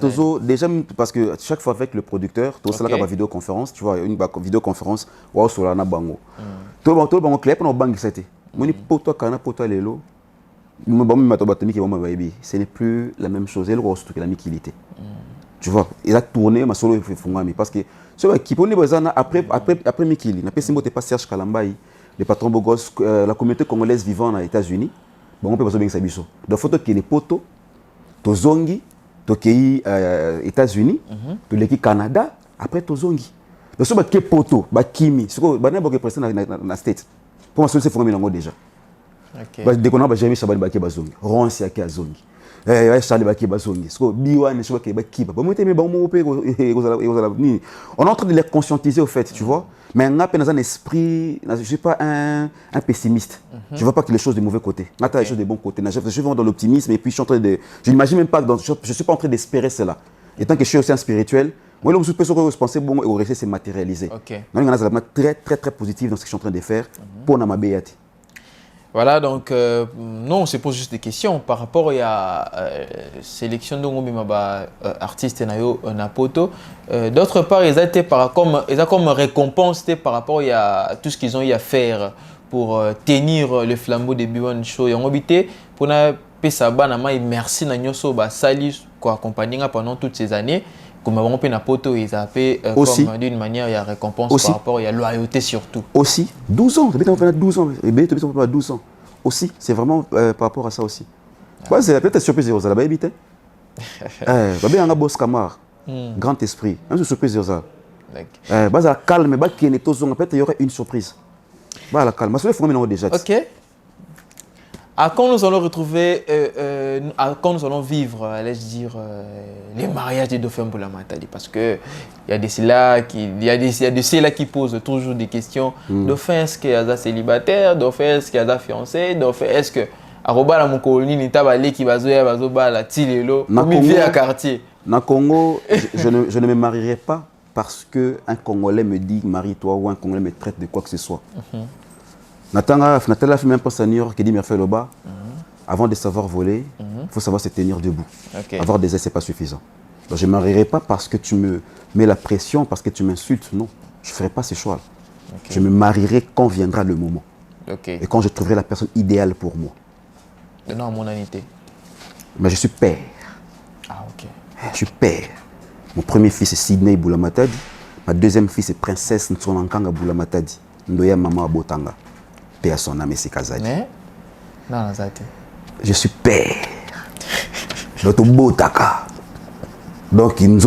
parce que chaque fois avec le producteur, tu as une vidéoconférence, tu vois, une vidéoconférence, ou sur la bango. Tout le monde clair pour banque c'était. Mon poto kana poto lelo. Ce n'est plus la même chose. Elle reste que la miquilité. Tu vois, il a tourné ma solo fungami parce que ce qui pone bazana après Mikili, n'a pas si pas Serge Kalambaï, le patron Bogos, la communauté congolaise vivant aux États-Unis. Bon, on peut pas bien ça biso. Donc photo qui est poto, tozongi, tokei États-Unis, to leki Canada, après tozongi. Donc ce qui est poto, ba kimi, ce que bana boke président na state. Pour moi c'est fungami nango déjà. OK. Ba déconnant ba jamais Shabani Baké bazongi, Ronsi yake azongi. Charles Baki Bazongi, Biwan, on est en train de les conscientiser au fait, tu vois. Mais on a un esprit, je ne suis pas un pessimiste. Je ne vois pas que les choses de mauvais côté. On a les choses de bon côté. Je suis vraiment dans l'optimisme et puis je suis en train de. Je n'imagine même pas que je ne suis pas en train d'espérer cela. Et tant que je suis aussi un spirituel, moi, je pense bon et au récit, c'est matérialisé. Donc, il y a un très, très, très positif dans ce que je suis en train de faire pour ma béati. Voilà, donc, non, on se pose juste des questions par rapport à la sélection de artistes na poto. D'autre part, ils ont comme récompense par rapport à tout ce qu'ils ont eu à faire pour tenir le flambeau de Biwan Show. Ils ont habité pour merci na nyoso ba sali ko accompagner pendant toutes ces années. Comme on peut na poto, ils ont fait comme d'une manière il y a récompense aussi, par rapport à la loyauté surtout. Aussi 12 ans, 12 ans, 12 ans. Aussi, c'est vraiment par rapport à ça aussi. Ouais, c'est peut-être surprise aux là-bas habité. Un boss Camar, grand esprit, un surprise aux là. Bah calme, bah qui est peut-être il y aurait une surprise. Bah la calme, mais c'est le déjà. OK. À quand nous allons retrouver, quand nous allons vivre, allais-je dire, les mariages des dauphins pour la Matadi, parce que il y a de ceux-là qui posent toujours des questions. Dauphin, est-ce qu'il y a des célibataires? Dauphin, est-ce qu'il y a des fiancés? Dauphin, est-ce que Aroba la Mokoli ni tabale qui va zoya bazoba la tilelo au milieu à quartier? Na Congo, je ne me marierai pas parce que un Congolais me dit marie-toi ou un Congolais me traite de quoi que ce soit. Natala fait même pas à New York qui dit Merfait Loba. Avant de savoir voler, il faut savoir se tenir debout. Avoir des ailes, ce n'est pas suffisant. Donc, je ne me marierai pas parce que tu me mets la pression, parce que tu m'insultes. Non, je ne ferai pas ce choix. Je me marierai quand viendra le moment. Et quand je trouverai la personne idéale pour moi. Non, mon anité. Mais je suis père. Ah, ok. Je suis père. Mon premier fils est Sidney Boulamatadi. Ma deuxième fille est Princesse Ntsonankanga Boulamatadi. Ndoya Mama Botanga. À son âme et ses Kazadi. Non, je suis père. Notre botaka. Donc, nous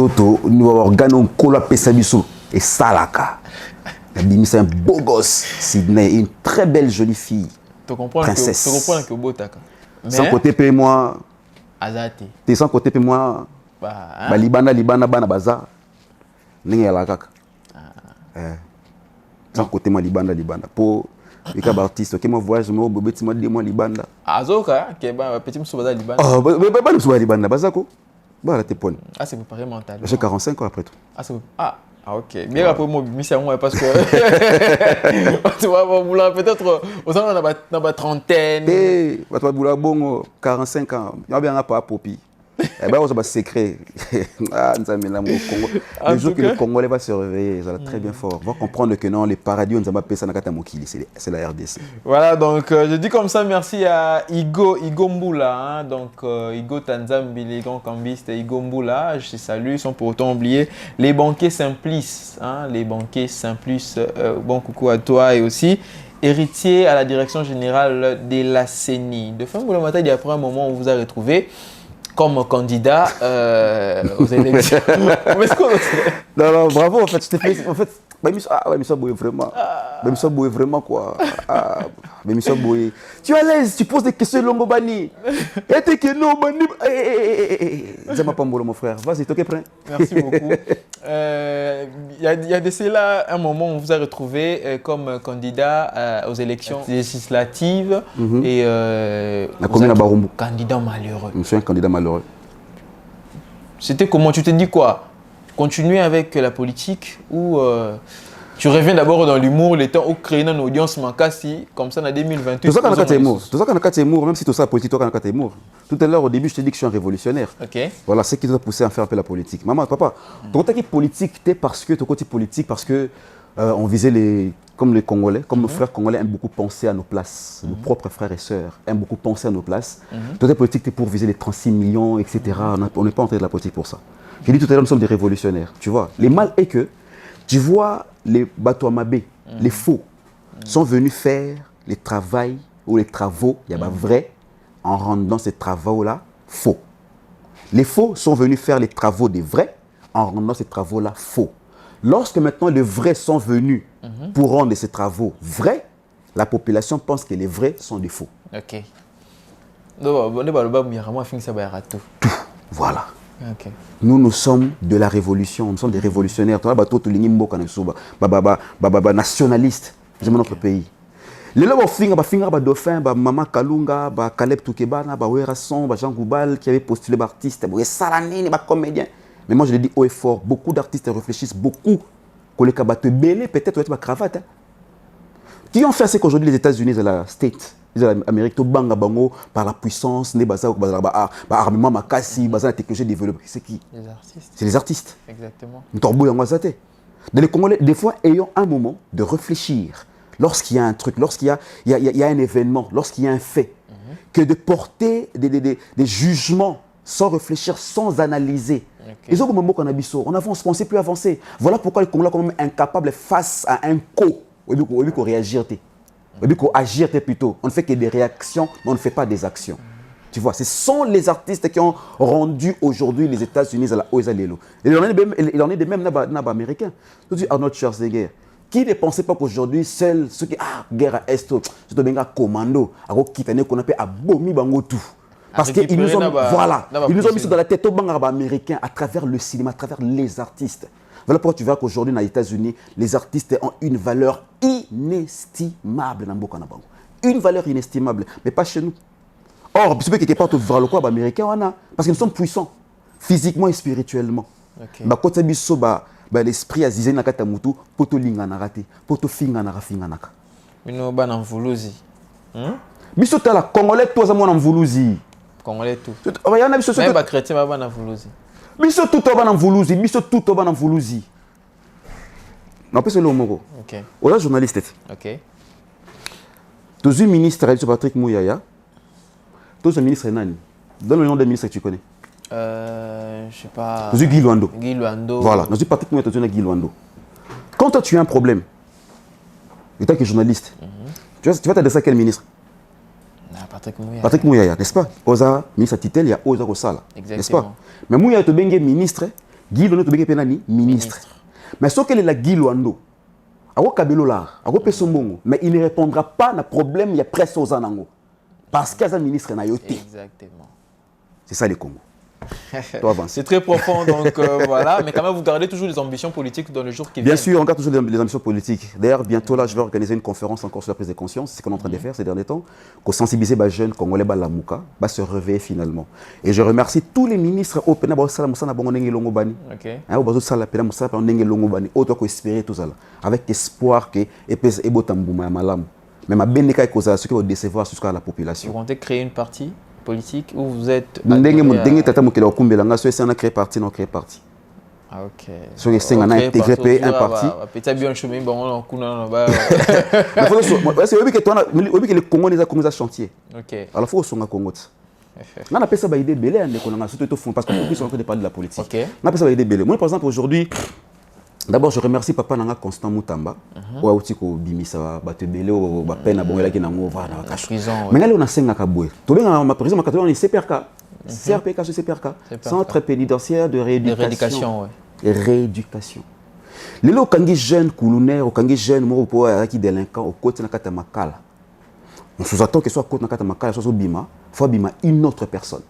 organons Kola Pesabiso et Salaka. C'est un beau gosse, Sidney, une très belle jolie fille. Tu comprends princesse. Tu comprends que botaka. Sans côté paye moi. Azati. T'es sans côté paye moi. Libana bana baza. N'engé la kaka. Sans côté moi libana. Pour les cas artistes, qui m'ont voyagé, moi, bébé, moi, dis-moi, Libanda. Azoka, qui est petit monsieur Libanda. Oh, bah, nous sommes Libanda, Bazako. Bah, là, t'es poil. Ah, c'est préparé mental. J'ai 45 ans après tout. Ah, ok. Mais après, moi, mission, parce que. Tu vois, peut-être, aux gens, on a trentaine. Eh, tu vas vouloir bon, 45 ans. Il y a bien un peu à Popi. Eh bien, on a un secret. Ah, nous avons l'amour au Congo. Le jour que le Congolais va se réveiller, ça va très bien fort. Va comprendre que non, les paradis, on a ça c'est la RDC. Voilà, donc je dis comme ça merci à Igo Mboula, hein, donc Igo Tanzambi, les grands cambistes, Igo Mboula, je te salue, sans pour autant oublier les banquiers Simplice, hein, les banquiers Simplice, bon coucou à toi et aussi héritier à la direction générale de la CENI. De fin Mboula Matadi, après un moment, on vous a retrouvé comme candidat aux élections. Non, bravo, en fait, je t'ai fait. En fait, Missa Boye vraiment. Missa Boye vraiment quoi. Missa Boye. Tu es à l'aise, tu poses des questions Longobani. Et t'es que non, Bani. Zama Pambolo, mon frère. Vas-y, t'es prêt. Merci beaucoup. Il y a de cela un moment où on vous a retrouvé comme candidat aux élections législatives et la commune à Barumbu. Candidat malheureux. Je suis un candidat malheureux. C'était comment? Tu te dis quoi? Continuer avec la politique ou Tu reviens d'abord dans l'humour, les temps où créer une audience mancassi, comme ça en 2028. Tout ça quand on a humour, même si tout ça politique, toi quand on a humour. Tout à l'heure au début, je t'ai dit que je suis un révolutionnaire. Voilà, c'est ce qui nous a poussé à faire un peu la politique. Maman, papa, ton côté politique, parce que on visait les comme les Congolais, comme nos frères congolais aiment beaucoup penser à nos places, nos propres frères et sœurs aiment beaucoup penser à nos places. Ton côté politique, t'es pour viser les 36 millions, etc. On n'est pas entré de la politique pour ça. J'ai dit tout à l'heure, nous sommes des révolutionnaires, tu vois. Le mal est que tu vois les bateaux Mabé, les faux, sont venus faire les travaux, il y a vrai, en rendant ces travaux-là faux. Les faux sont venus faire les travaux des vrais, en rendant ces travaux-là faux. Lorsque maintenant les vrais sont venus pour rendre ces travaux vrais, la population pense que les vrais sont des faux. Ok. Voilà. Okay. Nous sommes de la révolution, nous sommes des révolutionnaires. Nationalistes, j'aime notre pays. Les lois dauphin, Maman Kalunga, Caleb Toukebana, Werasson, Jean Goubal qui avait postulé artiste, Salanine, comédien. Mais moi je le dis haut et fort, beaucoup d'artistes réfléchissent beaucoup. Peut-être avec ma cravate. Qui ont fait ce qu'aujourd'hui les États-Unis de la State, l'Amérique, par la puissance, l'armement, la technologie développée. C'est qui? Les artistes. C'est les artistes. Exactement. Les Congolais, des fois, ayant un moment de réfléchir, lorsqu'il y a un truc, lorsqu'il y a un événement, lorsqu'il y a un fait, que de porter des jugements sans réfléchir, sans analyser. Les autres moments qu'on a biso, on avance, on ne sait plus avancer. Voilà pourquoi les Congolais sont quand même incapables face à un co. Au lieu qu'on réagir. Au lieu qu'on agir plutôt. On ne fait que des réactions, mais on ne fait pas des actions. Tu vois, ce sont les artistes qui ont rendu aujourd'hui les États-Unis à la Oisa Lelo. Il en est de même dans américain. Tu dis Arnold Schwarzenegger. Qui ne pensait pas qu'aujourd'hui, seuls ceux qui guerre à Est, c'est un commando, qu'on appelle Abomi Bango tout. Parce qu'ils nous ont, ils nous ont mis dans la tête au banc américain à travers le cinéma, à travers les artistes. Voilà pourquoi tu vois qu'aujourd'hui, dans les États-Unis, les artistes ont une valeur inestimable dans Boka Nabango. Une valeur inestimable, mais pas chez nous. Or, ce qui est pas tout vers le quoi américain, parce que nous sommes puissants, physiquement et spirituellement. Quand l'esprit a zizé nakata mutu, poto linga narate, poto finga narafinga naka. Mino ba na mvuluzi. Biso tala Congolais tous amona mvuluzi. Congolais tout. Même ba chrétien ba na mvuluzi. Biso tout ba na mvuluzi, biso tout ba na mvuluzi. Non pas seulement Moro. OK. On est journaliste. OK. Tous un ministre Patrick Mouyaya. Tous un ministre Nani. Donne le nom des ministres que tu connais. Je sais pas. Tous Guy Luando. Guy Luando. Voilà, dans Patrick Mouyaya, tu as Guy Luando. Quand toi tu as un problème, en tant que journaliste, tu vas t'adresser à quel ministre? Patrick Mouyaya, n'est-ce pas? Oza, ministre Titel, il y a Oza Rosala, n'est-ce pas? Mais Mouyaya te bengue ministre, Guy Luando te bengue penani ministre. Mais ce qu'elle est la Guy Luando, Ago Kabelo là, Ago Pessombongo, mais il ne répondra pas à problème, il y a presque aux anango. Parce qu'il y a un ministre nayoté. Exactement. C'est ça les Congo. C'est très profond, donc voilà. Mais quand même, vous gardez toujours les ambitions politiques dans le jour qui vient. Bien sûr, on garde toujours les ambitions politiques. D'ailleurs, bientôt là, je vais organiser une conférence encore sur la prise de conscience. C'est ce qu'on est en train de faire ces derniers temps. Pour sensibiliser les jeunes Congolais, la Mouka, se réveiller finalement. Et je remercie tous les ministres au Pena Salam Moussa Nabongo Longobani. Au Salam Pena Moussa Longobani. Autant qu'espérer tout ça. Avec espoir que Epes Ebotambouma Malam. Mais ma bénéka est causée à ce qui va décevoir jusqu'à la population. Vous comptez créer une partie politique où vous êtes. Ah, ok. Sur les 5 ans, intégré un parti. Peut-être bien chemin, bon, on a que les Congolais ont chantier. Ok. Alors, il faut que Congo. On appelle ça des bélés, parce qu'on sont en train de parler de la politique. On appelle ça des bélés. Moi, par exemple, aujourd'hui, d'abord, je remercie Papa Nanga Constant Moutamba. Ou Aoutiko Bimisa, Batebele, ou Bapena, Bongela qui n'a pas de prison. Mais là, on a 5 Kaboué. Tout le monde, ma président, on est CPRK. CRPK, CPRK. Centre pénitentiaire de rééducation. Rééducation. Les gens qui sont jeunes, coulonaires, qui sont jeunes, qui sont délinquants, au côté de la Makala. On sous-attend que soit côté de la Makala, soit Bima, il faut Bima une autre personne.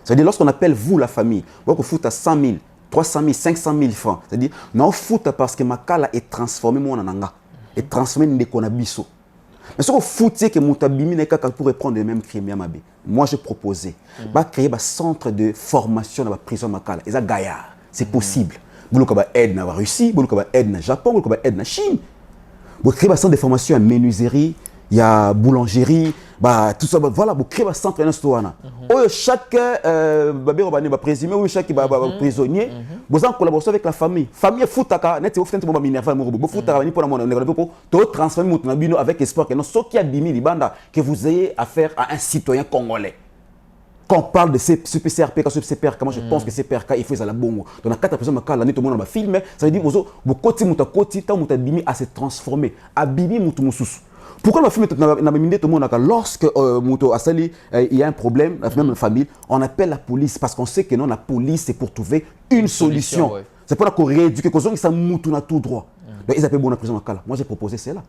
C'est-à-dire, lorsqu'on appelle vous la famille, vous foutez à 100 000. 300 000, 500 000 francs. C'est-à-dire, non, foot parce que ma kala est transformé mon ananga, est transformé en konabiso. Mais ce que foot c'est que Moutabimi n'est qu'à pour prendre les mêmes crimes. Moi, j'ai proposé de créer un centre de formation dans la prison Makala. Et ça, Gaillard, c'est possible. Vous avez aide na Russie, vous avez aide na Japon, vous avez aide na Chine. Vous créez un centre de formation en menuiserie, il y a boulangerie, bah tout ça, bah, voilà, vous créez un centre de chaque présumé ou chaque prisonnier, vous en collaboration avec la famille. Famille foutaka, net vous faites un minerva, vous foutaka ni pour pour transformer votre nabino avec espoir que non ce qui a bimi libanda que vous ayez affaire à un citoyen congolais. Quand on parle de ce PCRP, quand ce CPRK, moi je pense que CPRK il faut ça la bongo. Donc à 4% de l'année tout le monde va filmer, ça veut dire vous côté muta côté tant muta bimi à se transformer, à bimi mutu mususu. Pourquoi le film est tout le monde lorsque il y a un problème, même la famille, on appelle la police parce qu'on sait que non, la police c'est pour trouver une solution. Ouais. C'est pour la Corée éduquer que ça moutou na tout droit. Donc ils appellent bon la prison à Kala. Moi j'ai proposé cela.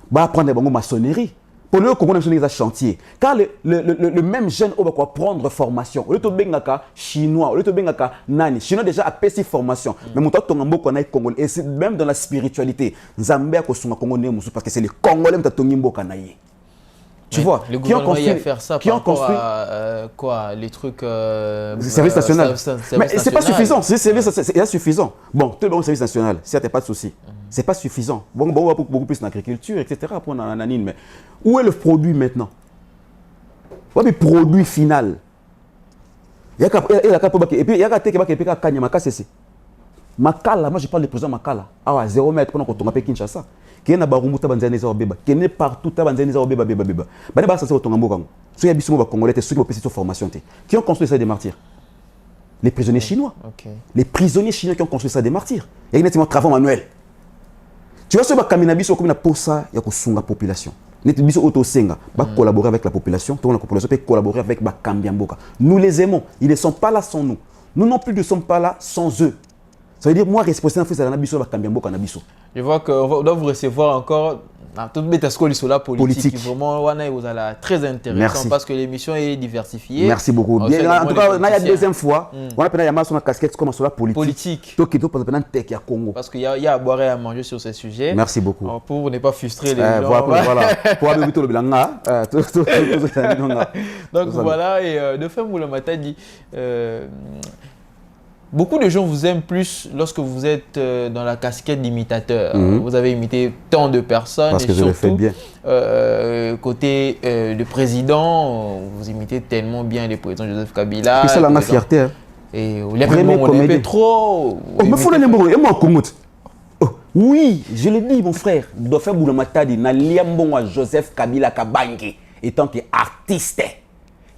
Bah apprendre des maçonnerie. Pour le Congo national chantier. Car le même jeune va prendre formation. Au lieu de bengaka chinois, au lieu de bengaka nani, chinois déjà a payé formation. Mais mon temps tongambo qu'on a Congolais et c'est même dans la spiritualité. Zambé a kosuma Congolais parce que c'est les Congolais qui tongimbo kanaye. Tu vois, le gouvernement y a faire ça qui ont construit quoi, les trucs service national. Mais c'est pas suffisant, c'est insuffisant. Bon, tout le monde service national, certes, pas de souci. C'est pas suffisant. Bon, beaucoup plus en agriculture, etc. Pour nanine, mais où est le produit maintenant? Où est le produit final? Il y a et puis il y a des Kanyamaka c'est Makala, moi je parle du président Makala. Ah 0 mètre pendant qu'on tombe à Kinshasa. Qui est na barumuta banzani za obeba, qui est partout ta banzani za obeba beba beba. Bana ba ça c'est otongambo kango. Ceux qui biso ba congolais, ceux qui ont passé cette formation qui ont construit ça des martyrs. Les prisonniers chinois. Okay. Les prisonniers chinois qui ont construit ça des martyrs. Il y a exactement travail manuel. Tu vois ce ba kamina biso comme na posa ya ko sunga population. Net biso auto senga ba collaborer avec la population, tout la population peut collaborer avec ba Kambiamboka. Nous les aimons, ils ne sont pas là sans nous. Nous non plus ne sommes pas là sans eux. Ça veut dire moi responsable de la biso ba Kambiamboka na biso. Je vois qu'on doit vous recevoir encore dans toute métascole sur la politique. Vraiment, vous allez très intéressant. Merci. Parce que l'émission est diversifiée. Merci beaucoup. Bien, en tout cas, il y a une deuxième fois, on a pris la casquette comme sur la politique. Parce qu'il y a à boire et à manger sur ces sujets. Merci beaucoup. Pour ne pas frustrer les gens. Voilà. Pour éviter le bilan. Donc voilà, et de fait, Moulamata dit... Beaucoup de gens vous aiment plus lorsque vous êtes dans la casquette d'imitateur. Vous avez imité tant de personnes. Parce que je le fais bien. Côté le président, vous imitez tellement bien le président Joseph Kabila. C'est la fierté. Hein. Et on aime trop. Oui, je le dis mon frère. Dofé Boulamatadi, na liambon à Joseph Kabila Kabange, étant qu'artiste.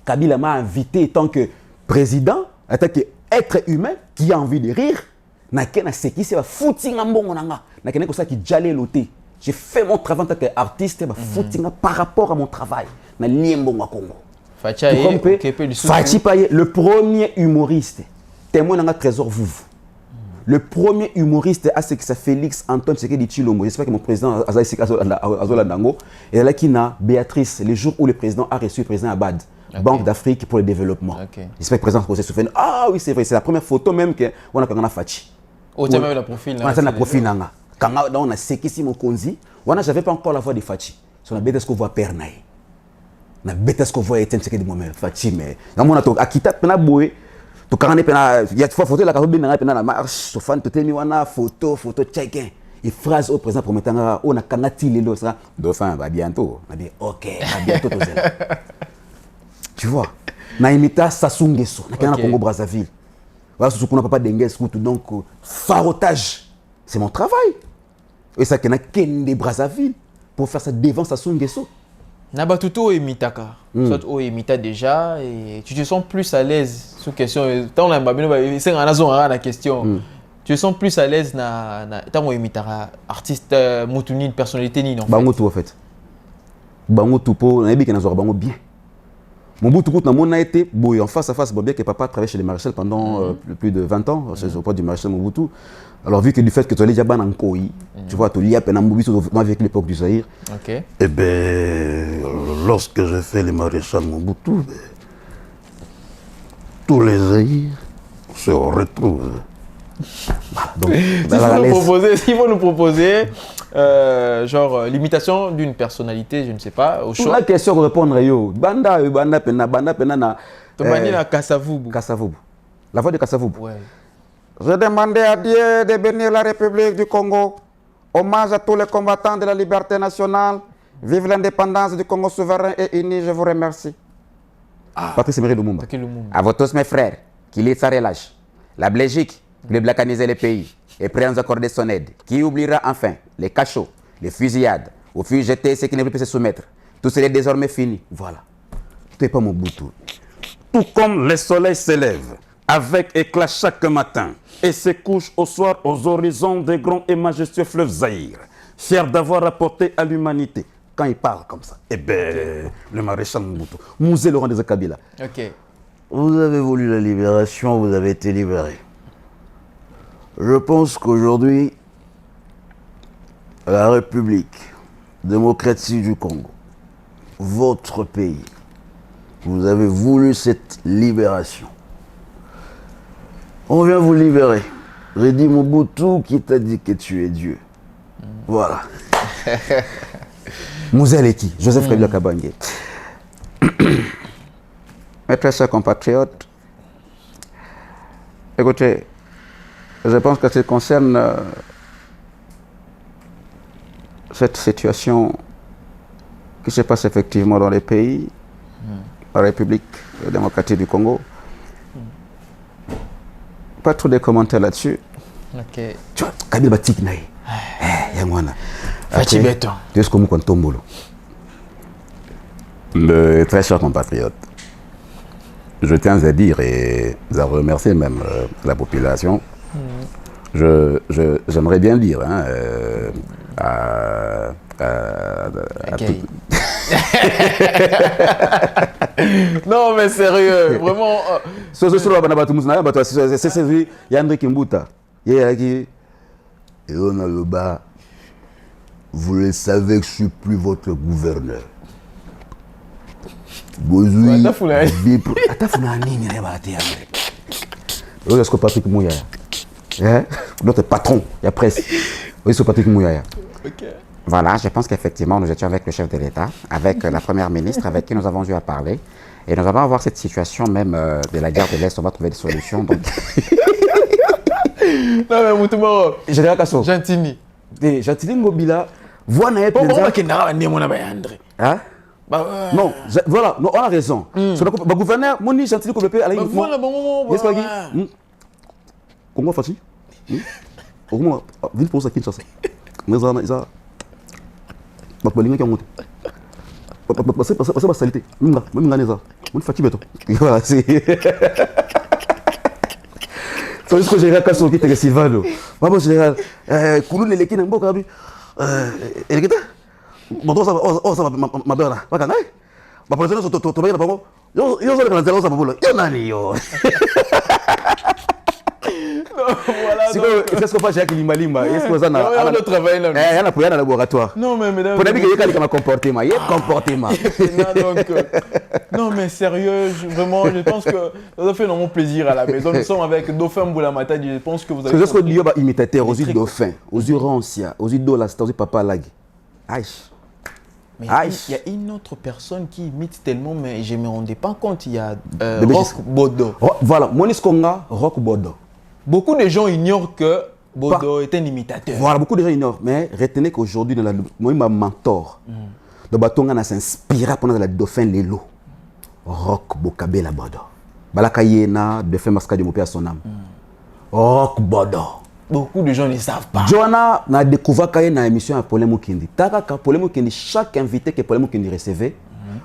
Kabila m'a invité en tant que président, en tant que être humain qui a envie de rire, j'ai fait mon travail en tant qu'artiste par rapport à mon travail. Fachi Paye, le premier humoriste, témoin dans Trésor Vouv. Le premier humoriste, c'est Félix Antoine Tshisekedi Tshilombo. J'espère que mon président Azolandango est là qui n'a Béatrice, le jour où le président a reçu le président Abad. Okay. Banque d'Afrique pour le développement. Okay. J'espère que le président se souvient. Ah oui, c'est vrai, c'est la première photo même qu'on a Fachi. Oh, tu as même le profil. On a le profil. Quand on a séquissé mon konzi, je n'avais pas encore la voix de Fachi. On a bête ce qu'on voit Père Naï. On a bête ce qu'on voit Etienne Tshisekedi moi-même. Fachi, mais. On a tout. Akita, pena boé. Tu quand il y a fois photo la carotte bien na marche. Tu fan, tu t'es mis wana photo check-in. Et phrase au président promettant on a kanati lelo ça. Dauphin, va bientôt. On a dit OK, à bientôt tous. Tu vois, naimita Sassou Nguesso, na Congo Brazzaville. Voilà ce qu'on a papa Dengues donc farotage. C'est mon travail. Et ça que na Kende Brazzaville pour faire ça devant Sassou Nguesso. Nabatuto et Mitaka. Soit au imita déjà et tu te sens plus à l'aise sous question tant on a babino c'est la question. Tu te sens plus à l'aise na tant on imitara artiste mutuni personnalité ni non. Bango tout en fait. Bango tout pour na bi que na zo bango bien. Mon bout tout a été en face à face, bien que papa travaillait chez les Maréchal pendant plus de 20 ans, au poste du Maréchal Mobutu. Alors vu que du fait que tu es déjà en Koyi, tu vois, tu lis à peine avec l'époque du Zaïre. Okay. Eh bien, lorsque j'ai fait les Maréchal Mobutu, tous les Zaïres se retrouvent. Donc, s'il faut nous proposer genre l'imitation d'une personnalité, je ne sais pas, au choix. La question répondre yo. Banda pena na. Tomani na Kassavoubou. Kassavoubou. La voix de Kassavoubou. Ouais. Je demandais à Dieu de bénir la République du Congo. Hommage à tous les combattants de la liberté nationale. Vive l'indépendance du Congo souverain et uni. Je vous remercie. Patrice Emery Lumumba. À vous tous mes frères, qu'il ait sa relâche. La Belgique voulait blacaniser les pays et prêt à nous accorder son aide. Qui oubliera enfin les cachots, les fusillades, aux fûts jetés ceux qui ne veulent plus se soumettre. Tout cela est désormais fini. Voilà. Tout n'est pas mon boutou. Tout comme le soleil s'élève avec éclat chaque matin et se couche au soir aux horizons des grands et majestueux fleuves Zaïre, fier d'avoir apporté à l'humanité. Quand il parle comme ça, eh bien, le maréchal Mobutu, Mouzé Laurent des Kabila. Ok. Vous avez voulu la libération, vous avez été libéré. Je pense qu'aujourd'hui, la République démocratique du Congo, votre pays, vous avez voulu cette libération. On vient vous libérer. J'ai dit Mobutu qui t'a dit que tu es Dieu. Voilà. Mouzé Leki, Joseph Kabila Kabange. Mes très chers compatriotes, écoutez, je pense que ce qui concerne cette situation qui se passe effectivement dans les pays, la République démocratique du Congo, pas trop de commentaires là-dessus. Ok. Tu vois, Kabila Batik Naï. Yangwana. Fati Beton. Tu es comme Tombolo. Mes très chers compatriotes, je tiens à dire et à remercier même la population. J'aimerais bien dire à Okay. Non mais sérieux, vraiment. C'est Yandri Kimbuta. Et on a le bas. Vous le savez que je ne suis plus votre gouverneur. Bozui. Est-ce que Patrick Mouya, notre patron, il y a presse. Oui, c'est Patrick Mouya. Voilà, je pense qu'effectivement, nous étions avec le chef de l'État, avec la première ministre, avec qui nous avons eu à parler. Et nous allons voir cette situation même de la guerre de l'Est, on va trouver des solutions. Donc... Non mais Moutoumoro. Général Kasso. Gentini. Gentini Ngobila. Voilà, hein? Non, voilà, non, on a raison. Le gouverneur, mon ni Gentini Ngobila, allez, voilà, bon, n'est-ce pas qui Comment fait-il Comment ville pour ça qui chasse mais ça ça ma bolinga qui a monté passer ma saleté même ngane ça mon fatigué beto voilà c'est c'est ce que j'ai raconté qui était Silvano maman général kulu leleki na mboka bi elekita bon ça ma belle là pas kana ba pour ça to ba bango yo ça le canal ça bolo yo nani yo voilà. C'est ce qu'on fait avec Limbalimba. Est-ce que ça n'a pas de travail là? Il y a un laboratoire. Non mais mesdames. Pour qu'il y ait un comportement, il y a un comportement. Non mais sérieux, vraiment, je pense que ça fait vraiment plaisir à la maison. Nous sommes avec Dauphin Mboula Matadi. Je pense que vous avez. C'est ce que dit imitateur aux yeux Dauphin, aux yeux Rancia, aux yeux Dolas, aux yeux Papa Lag. Aïe. Mais il y a une autre personne qui imite tellement, mais je ne me rendais pas compte. Il y a Rock Bodo. Voilà, Monis Konga, Rock Bodo. Beaucoup de gens ignorent que Bodo est un imitateur. Voilà, beaucoup de gens ignorent. Mais retenez qu'aujourd'hui, moi, ma mentor, le bâton a s'inspiré pendant la Dauphin Lelo. Rock Bokabela Bodo. Balakayena, Dauphin Masca de Mopé à son âme. Rock Bodo. Beaucoup de gens ne savent pas. Joanna a découvert qu'il y a une émission à Paulin Mokindi. Paulin Mokindi, chaque invité que Paulin Mokindi recevait,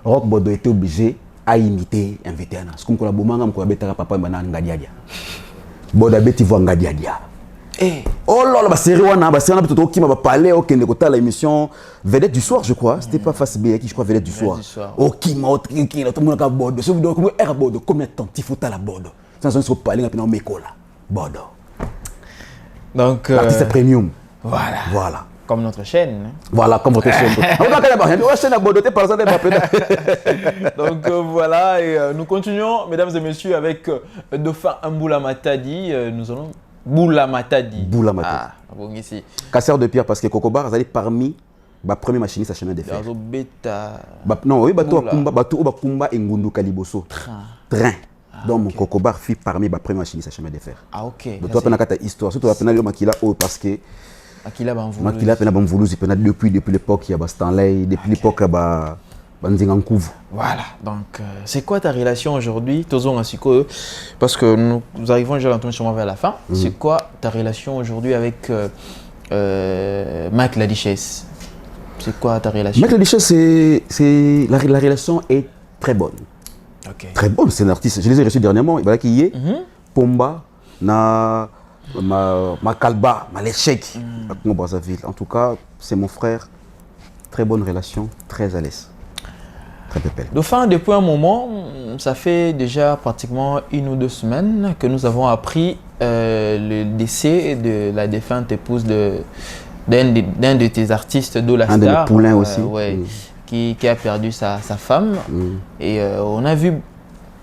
Rock Bodo était obligé à imiter invité. C'est comme la bomanga mko abetaka papa mbana ngadiadia. Bodo abeti vo ngadiadia. Eh, oh là là, bah série wana, bah série wana peut-être qui m'a parlé au Kende Kota l'émission Vedette du soir je crois, c'était pas facile qui je crois Vedette du soir. Oh qui m'a qui tout le monde a Bodo, ce vidéo comme air Bodo, combien de temps il faut à la Bodo. Sans on se parler puis on mekola. Bodo. Donc l'artiste premium. Voilà. Voilà. Comme notre chaîne. Hein? Voilà, comme votre chaîne. Donc voilà, et nous continuons, mesdames et messieurs, avec Dauphin Mboula Matadi. Nous allons Mboula Matadi. Mboula Matadi. Ah, bon ici. Casseur de pierre parce que Kokobar a parmi les premiers machinistes à chemin de fer. Beta. Non, oui, bateau Kumba et Ngundu Kaliboso. Train. Donc mon cocobar fit parmi les premiers machiniste à chemin de fer. Ah ok. Donc toi, tu as une histoire. Surtout, tu as eu Makila parce que Makila Bamvoulouz, depuis l'époque, il y a Stanley, depuis l'époque, il y a Banzingankouv. Voilà. Donc, c'est quoi ta relation aujourd'hui, Tozo Ngasiko? Parce que nous arrivons déjà lentement vers la fin. C'est quoi ta relation aujourd'hui avec Mike Ladichesse? C'est quoi ta relation? Mike Ladichesse, la relation est très bonne. Okay. Très bonne, c'est un artiste. Je les ai reçus dernièrement. Il y a Pomba, Makalba, Maléchek, à Congo-Brazzaville. En tout cas, c'est mon frère. Très bonne relation, très à l'aise. Très belle. Dauphin, depuis un moment, ça fait déjà pratiquement 1 ou 2 semaines que nous avons appris le décès de la défunte épouse d'un de tes artistes, Dola Star. Un de mes poulains aussi. Qui a perdu sa femme. Et on a vu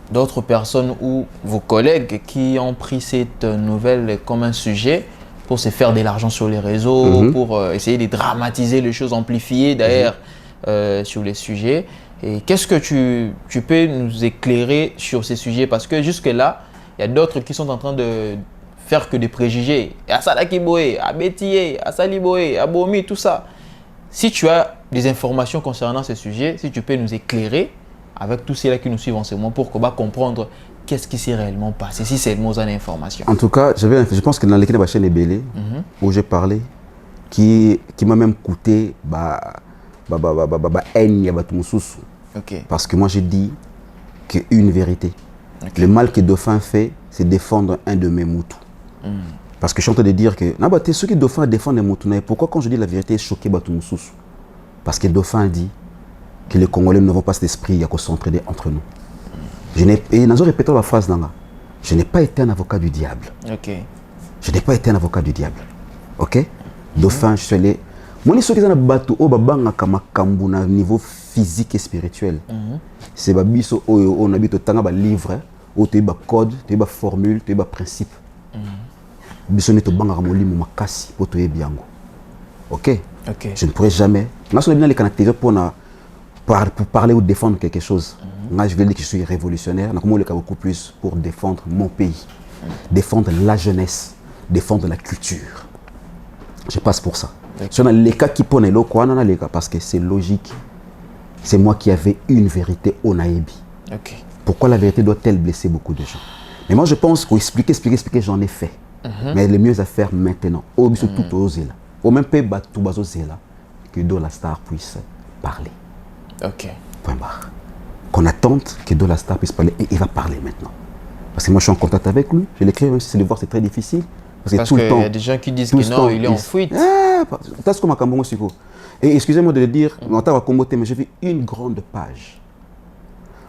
d'autres personnes ou vos collègues qui ont pris cette nouvelle comme un sujet pour se faire de l'argent sur les réseaux, pour essayer de dramatiser les choses, amplifier d'ailleurs sur les sujets. Et qu'est-ce que tu peux nous éclairer sur ces sujets? Parce que jusque-là, il y a d'autres qui sont en train de faire que des préjugés. À Salakiboé, à Bétié, à Saliboé, à Bomi, tout ça. Si tu as des informations concernant ces sujets, si tu peux nous éclairer avec tous ceux-là qui nous suivent en ce moment pour qu'on va comprendre qu'est-ce qui s'est réellement passé, si c'est le mot d'information. En tout cas, je pense que dans l'équipe de la chaîne Ebélé, où j'ai parlé, qui m'a même coûté haine. Parce que moi j'ai dit qu'une vérité. Le mal que Dauphin fait, c'est défendre un de mes moutous. Parce que je suis en train de dire que ceux qui Dauphin défendent les moutous, pourquoi quand je dis la vérité, choqué Batoumoussous? Parce que Dauphin dit que les Congolais n'avons pas cet esprit à s'entraider entre nous. Et nous répétons la phrase là. Je n'ai pas été un avocat du diable. Je n'ai pas été un avocat du diable. Ok? Dauphin, je suis allé. Moi, ceux qui ont un niveau physique et spirituel, c'est des biso on habite au temps livre, où tu as code, tu as formule, tu as principe. Biso ne te banga ramoli mu makasi pour te biango. Ok? Je ne pourrais jamais. Moi, je suis bien les caractériser pour parler ou défendre quelque chose. Moi, je vais dire que je suis révolutionnaire. Donc, moi, je beaucoup plus pour défendre mon pays, défendre la jeunesse, défendre la culture. Je passe pour ça. Sur les cas qui pone le quoi, non, les cas, parce que c'est logique. C'est moi qui avais une vérité au Naïbi. Pourquoi la vérité doit-elle blesser beaucoup de gens? Mais moi, je pense qu'au expliquer, j'en ai fait. Mais le mieux à faire maintenant, au mieux tout oser là, au même peu tout basoser là, que Dola Star puisse parler. Point barre. Qu'on attende que Dola Star puisse parler et il va parler maintenant. Parce que moi, je suis en contact avec lui. Je l'écris même si c'est de voir, c'est très difficile. Parce qu'il y a des gens qui disent que non, il est en fuite. C'est comme un Cambon aussi. Et excusez-moi de le dire, mais j'ai vu une grande page.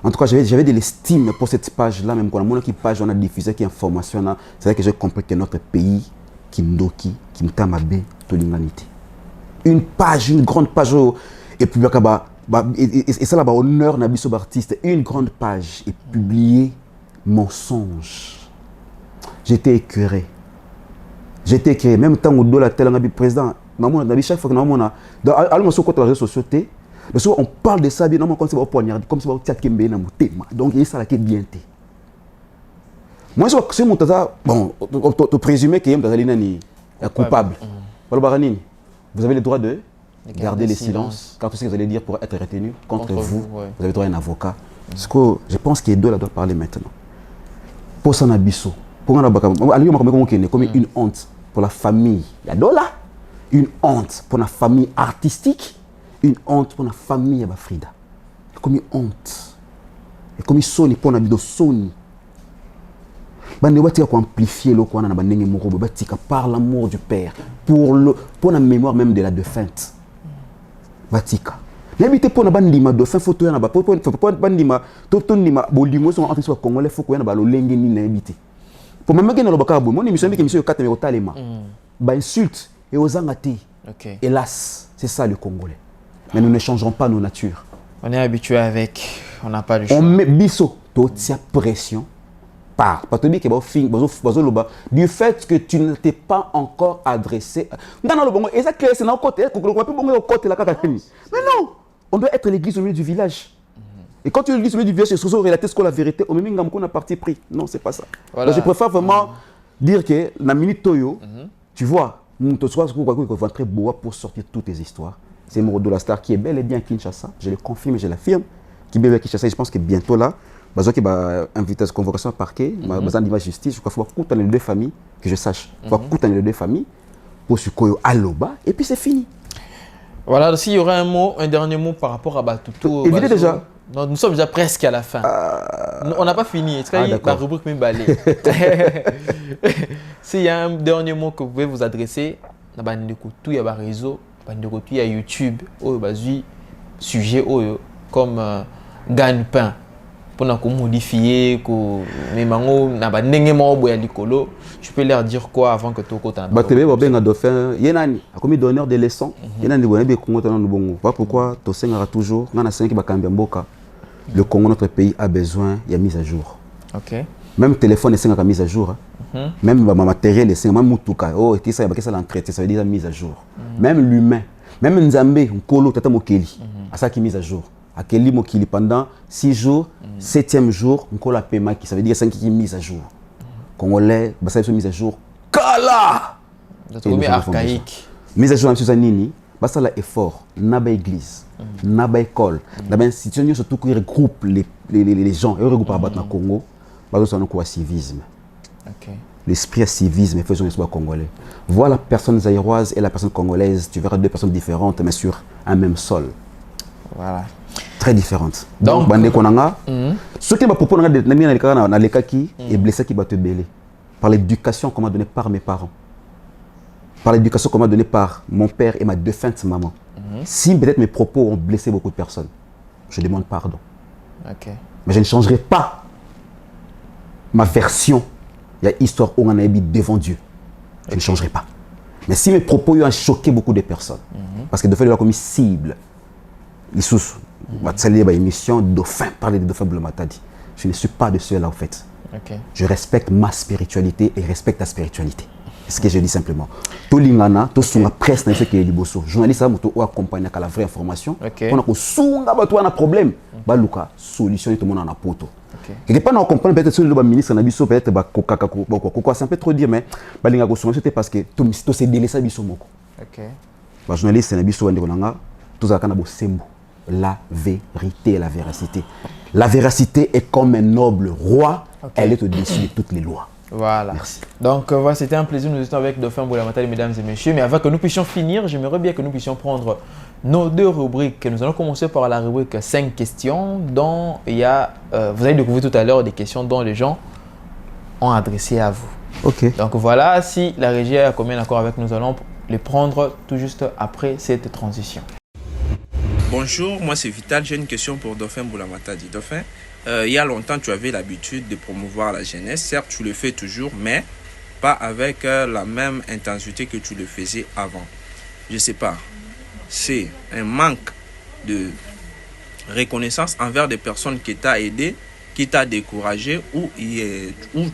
En tout cas, j'avais de l'estime pour cette page-là, même quand on a page, on a diffusé qui information là, c'est vrai que j'ai compris que notre pays, Kindoki, Kimtamabe, Tolinganité. Une page, une grande page, et puis et ça là, honneur Nabiso artiste, une grande page est publiée, mensonge. J'étais écœuré. Même temps où Dola tel un président, chaque fois que nous avons sur les réseaux sociaux, on parle de ça, comme si on poignarde, comme si on tient dans mon thème. Donc, il y a ça qui est bien. Moi, je suis bon, tu présumes qu'il est coupable. Vous avez le droit de garder le silence. Car tout ce que vous allez dire pourrait être retenu contre vous. Vous avez le droit à un avocat. Je pense que Dola doit parler maintenant. Pour son abisso. Comme une honte pour la famille. Il y a Dola. Une honte pour la famille artistique. Une honte pour la famille de Frida. Comme une honte. Et comme une Sony pour la vidéo Sony. Bande batika ko amplifier le ko na bandenge moko batika par l'amour du père pour la mémoire même de la défunte. Batika. N'habite pour na bandima dauphin photo ya na ba pour bandima to ndima bolingo so entre so congolais faut ko ya na ba lolenge ni na habité. Pour même que na lobaka bo mon émission que monsieur 4 talema. Ba insulte et aux angati. Hélas, c'est ça le congolais. Mais nous ne changerons pas nos natures. On est habitué avec, on n'a pas le choix. On met biso totia pression par du fait que tu ne t'es pas encore adressé. Mais non, on doit être l'église au milieu du village. Et quand tu lis celui du vieux, c'est surtout relater ce que la vérité, au même moment qu'on a parti pris. Non, c'est pas ça. Voilà. Donc, je préfère vraiment dire que la minute Toyo, tu vois, il va très beau pour sortir toutes tes histoires. C'est Morodo la star qui est bel et bien à Kinshasa. Je le confirme et je l'affirme. Qui est bel à Kinshasa. Et je pense que bientôt là, il va inviter à cette convocation à parquet, il va la justice. Je crois qu'il faut coûter les deux familles, que je sache. Il faut coûter les deux familles pour ce Koyo Aloba et puis c'est fini. Voilà, s'il y aura un dernier mot par rapport à Batuto. Évidemment déjà. Non, nous sommes déjà presque à la fin. On n'a pas fini. La rubrique même balée. S'il y a un dernier mot que vous pouvez vous adresser, il y a réseau, il y a YouTube, il y a sujet comme gagne-pain. Pour modifier, je peux leur dire quoi avant que tu aies dauphin. Il y a un donneur de leçons. Il y a un pourquoi tu sais toujours, le Congo, notre pays, a besoin de mise à jour. Même le téléphone est mise à jour. Même le matériel est même mutuka. Oh, ça veut dire mise à jour. Même l'humain, même Nzambe, Nkolo, Tata Mokeli, ça qui est mise à jour. À Kelly Mokili pendant 6 jours, 7e jour, Nkola Pema qui ça veut dire 5 qui est mise à jour. Congolais, ça veut mise à jour. Kala! C'est archaïque. Mise à jour, M. Zanini, ça là effort. Naba église, naba école, naba institution, surtout qui regroupe les gens, et regroupe à battre Congo, ça nous civisme. L'esprit à civisme, faisons l'espoir congolais. Vois la personne zaïroise et la personne congolaise, tu verras deux personnes différentes, mais sur un même sol. Voilà. Très différentes. Donc, ce qui m'a proposé dans les cas qui est blessé qui va te bêler. Par l'éducation qu'on m'a donnée par mes parents. Par l'éducation qu'on m'a donnée par mon père et ma défunte maman. Si peut-être mes propos ont blessé beaucoup de personnes, je demande pardon. Mais je ne changerai pas ma version. Il y a histoire où on a été devant Dieu. Je ne changerai pas. Mais si mes propos ont choqué beaucoup de personnes, parce que de fait, il a commis cible. Les sous, émission Dauphin, parler de Dauphin Boulomatadi. Je ne suis pas de ceux-là, en fait. Je respecte ma spiritualité et respecte ta spiritualité. C'est ce que je dis simplement. Tout l'ingana, tout son presse dans ce qui est liboso. Journaliste, ça m'a accompagné à la vraie information. On a que sounga bato un problème. Baluka solution tout le monde en a poto. Quelque part, on comprend peut-être que le ministre Nabiso peut-être c'est un peu trop dire, mais balinga ko c'était parce que tout c'est délaissé biso moko. Journaliste Nabiso ndonanga tout ça kana bo sembo. La vérité et la véracité. La véracité est comme un noble roi, elle est au-dessus de toutes les lois. Voilà. Merci. Donc voilà, c'était un plaisir. Nous étions avec Dauphin Boulomatadi, mesdames et messieurs. Mais avant que nous puissions finir, j'aimerais bien que nous puissions prendre nos deux rubriques. Nous allons commencer par la rubrique 5 questions, dont il y a, vous allez découvrir tout à l'heure des questions dont les gens ont adressé à vous. Donc voilà, si la régie est commun d'accord avec nous, nous allons les prendre tout juste après cette transition. Bonjour, moi c'est Vital. J'ai une question pour Dauphin Boulomatadi. Dauphin, il y a longtemps, tu avais l'habitude de promouvoir la jeunesse. Certes, tu le fais toujours, mais pas avec la même intensité que tu le faisais avant. Je ne sais pas. C'est un manque de reconnaissance envers des personnes qui t'ont aidé, qui t'ont découragé, ou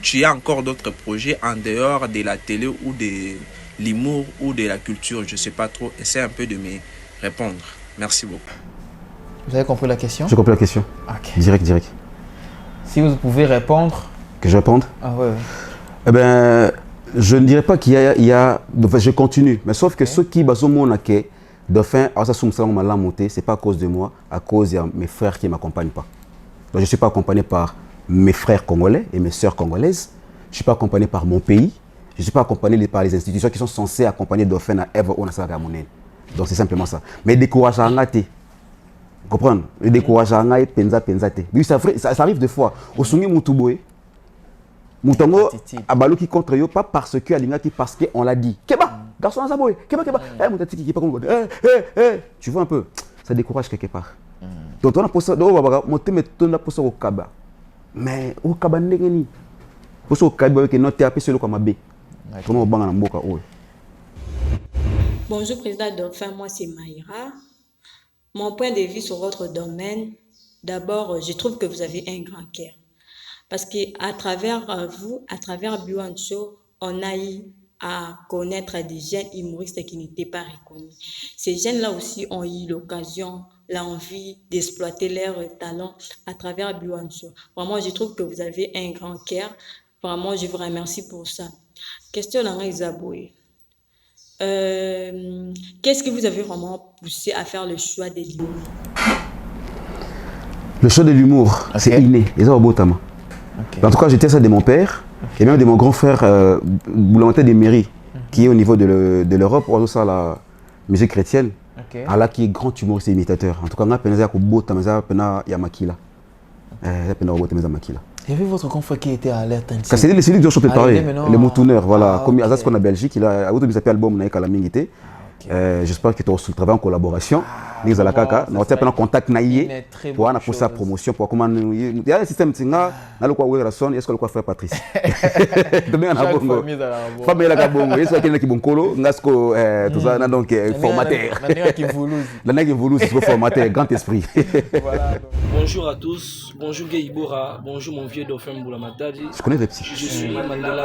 tu as encore d'autres projets en dehors de la télé ou de l'humour ou de la culture. Je ne sais pas trop. Essaie un peu de me répondre. Merci beaucoup. Vous avez compris la question? J'ai compris la question. Direct. Si vous pouvez répondre. Que je réponde? Eh bien, je ne dirais pas qu'il y a enfin, je continue. Mais sauf que ceux qui basent mon acquis, Dauphin, c'est pas à cause de moi, à cause de mes frères qui ne m'accompagnent pas. Donc, je ne suis pas accompagné par mes frères congolais et mes sœurs congolaises. Je ne suis pas accompagné par mon pays. Je ne suis pas accompagné par les institutions qui sont censées accompagner Dauphin à Eve ou à Monnaie. Donc c'est simplement ça. Mais décourage à ngate. Vous comprenez? Le décourage à ngate, penzate. Oui, ça arrive des fois. Au sungi mutuboé. Mutongo, abalo qui contre yo, pas parce que alingaki, parce qu'on l'a dit. Keba, garçon à Zaboé, Keba. Mutati qui est pas comme tu vois un peu, ça décourage quelque part. Donc on a posé, monter mettons posé au Kaba. Mais au Kaba n'engeni. Posé au Kaba qui noté après celui comme abbé. Comment on banga n'amboka oh. Bonjour Président Dauphin, moi c'est Maïra. Mon point de vue sur votre domaine, d'abord, je trouve que vous avez un grand cœur. Parce qu'à travers vous, à travers Buancho, on a eu à connaître des jeunes humoristes qui n'étaient pas reconnus. Ces jeunes-là aussi ont eu l'occasion, l'envie d'exploiter leurs talents à travers Biwancho. Vraiment, je trouve que vous avez un grand cœur. Vraiment, je vous remercie pour ça. Question d'Henri Zaboué. Qu'est-ce qui vous avez vraiment poussé à faire le choix de l'humour? Le choix de l'humour, c'est inné. En tout cas, j'étais ça de mon père et même de mon grand frère boulanger des mairies qui est au niveau de l'Europe, on ça la musique chrétienne. Allah qui est grand humoriste et imitateur. En tout cas, on a pensé que Bota Yamakila. J'ai vu votre confrère qui était à l'alerte. C'est celui dont je peux parler, le moutouneur, voilà. Comme Azaz qu'on a en Belgique, il a un album avec Alamingité. J'espère que tu as travaillé en collaboration. Nous allons en contact pour sa promotion. Pour comment il y a un système qui est quoi Wilson, est-ce que le quoi faire Patrice. Famille la Gabongo, est-ce qu'il y a qui bon colo, Nasco tout ça donc formateur. La nègre voulu c'est formateur, grand esprit. Bonjour à tous, bonjour Gaybora, bonjour mon vieux dauphin Boulamatadi. Je connais les petits. Je suis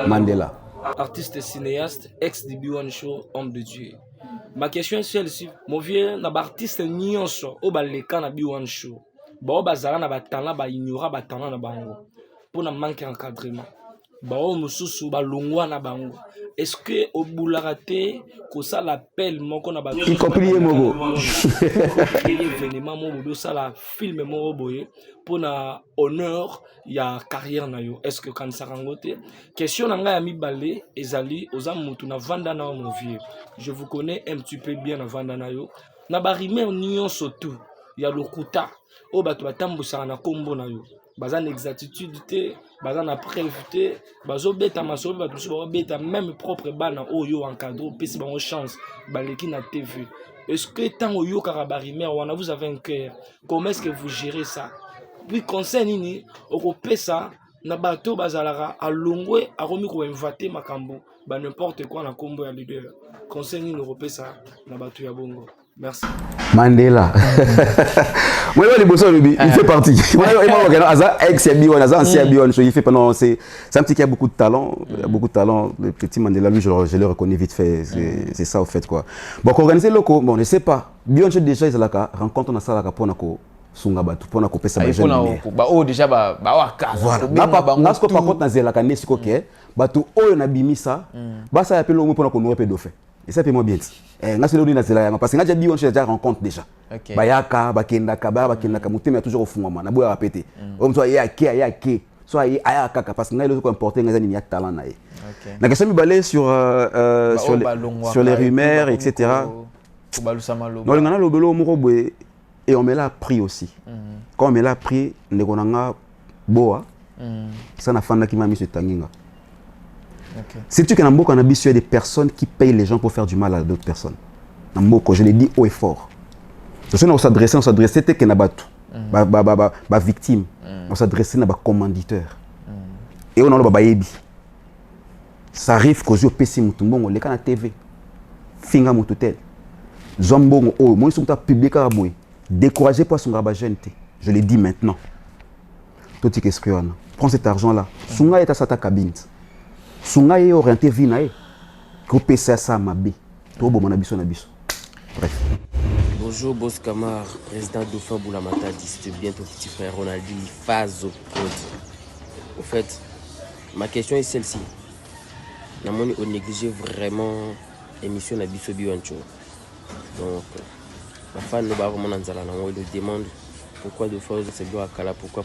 Mandela. Artiste et cinéaste, ex de B1 Show, homme de Dieu. Ma question est celle-ci. Mon vieux, na artiste nyonso o baleka na B1 Show. Ba bazala na batala ba ignora batala na bango. Pour na manque encadrement. Ba o mususu ba longwa na bango. Est-ce que au boularate ko ça l'appel moko na ba y compris mogo. Événement mogo ça la film moko boye pour na honneur ya carrière na yo. Est-ce que quand ça rangote question na nga ya mibale ezali oza mutu na vanda na mon vieux. Je vous connais un petit peu bien na vanda na yo. Na ba rimer nyonso tout ya lokuta o bato batambusa na kombo na yo. Bazan exactitude te, bazan preuve te, bazo beta masobe bato beta même propre bana oyo encadre pesi bango chance baleki na TV. Est-ce que tant oyo karabarimer wana vous avez un cœur? Comment est-ce que vous gérez ça? Puis conseil nini okopesa na bato bazalara alongwe akomi ko inviter makambo ba n'importe quoi na kombo ya leader. Conseil nini okopesa na bato ya bongo? Merci. Mandela. Moi, il fait partie. Il fait pendant. C'est un petit qui a beaucoup de talent. Beaucoup de talent. Le petit Mandela, lui, je le reconnais vite fait. C'est ça, au fait, quoi. Bon, organiser le co, bon, on ne sait pas. Bien, déjà, ils ont la rencontre dans la pour Sungabatu pour na kopesa ba jeune. Ba o déjà ba waka. Voilà. Na ce que par contre na zela ka nesiko ke batu oyo na bimisa ba ça appelle au pour na konoe pédophile. Et ça fait moi bien dit. Na selo na zela parce que na déjà déjà rencontre déjà. Ba yaka ba kendaka mutema toujours au fond na boya répéter. Om so ya ke so ya kaka parce que na le ko importer ngeza ni ya talent na ye. Na question mi balé sur les rumeurs etc. Non le ngana lo belo mo boye. Et on me l'a appris aussi. Quand on me l'a appris, on a boa. Ça n'a pas qui m'a mis sur Tanginga. C'est-tu que dans on a habitué des personnes qui payent les gens pour faire du mal à d'autres personnes. Dans Mboko, je l'ai dit haut et fort. On s'adressait, c'était que na victime. On s'adressait à des commanditeurs. Et on a le bayebi. Ça arrive qu'aux yeux PC Moutumbongo, les cas na TV. Finga Moututel. Zombongo, oh, moi, ils sont publics à Aboué. Découragez pas son rabat jeune. Je le dis maintenant. Tout ce que prends cet argent-là. Sunga est à sa cabine. Sunga est orienté vinae. Coupé ça ma bé. Tout bon mon bref. Bonjour Boss Kamar, président Dauphin Boulamata, c'est bientôt petit frère Ronaldi Fazo Code. Au fait, ma question est celle-ci. On néglige vraiment l'émission de Bisso Biwancho. Donc, ma femme ne va pas vraiment le demande pourquoi de fois c'est bien à Kala, pourquoi.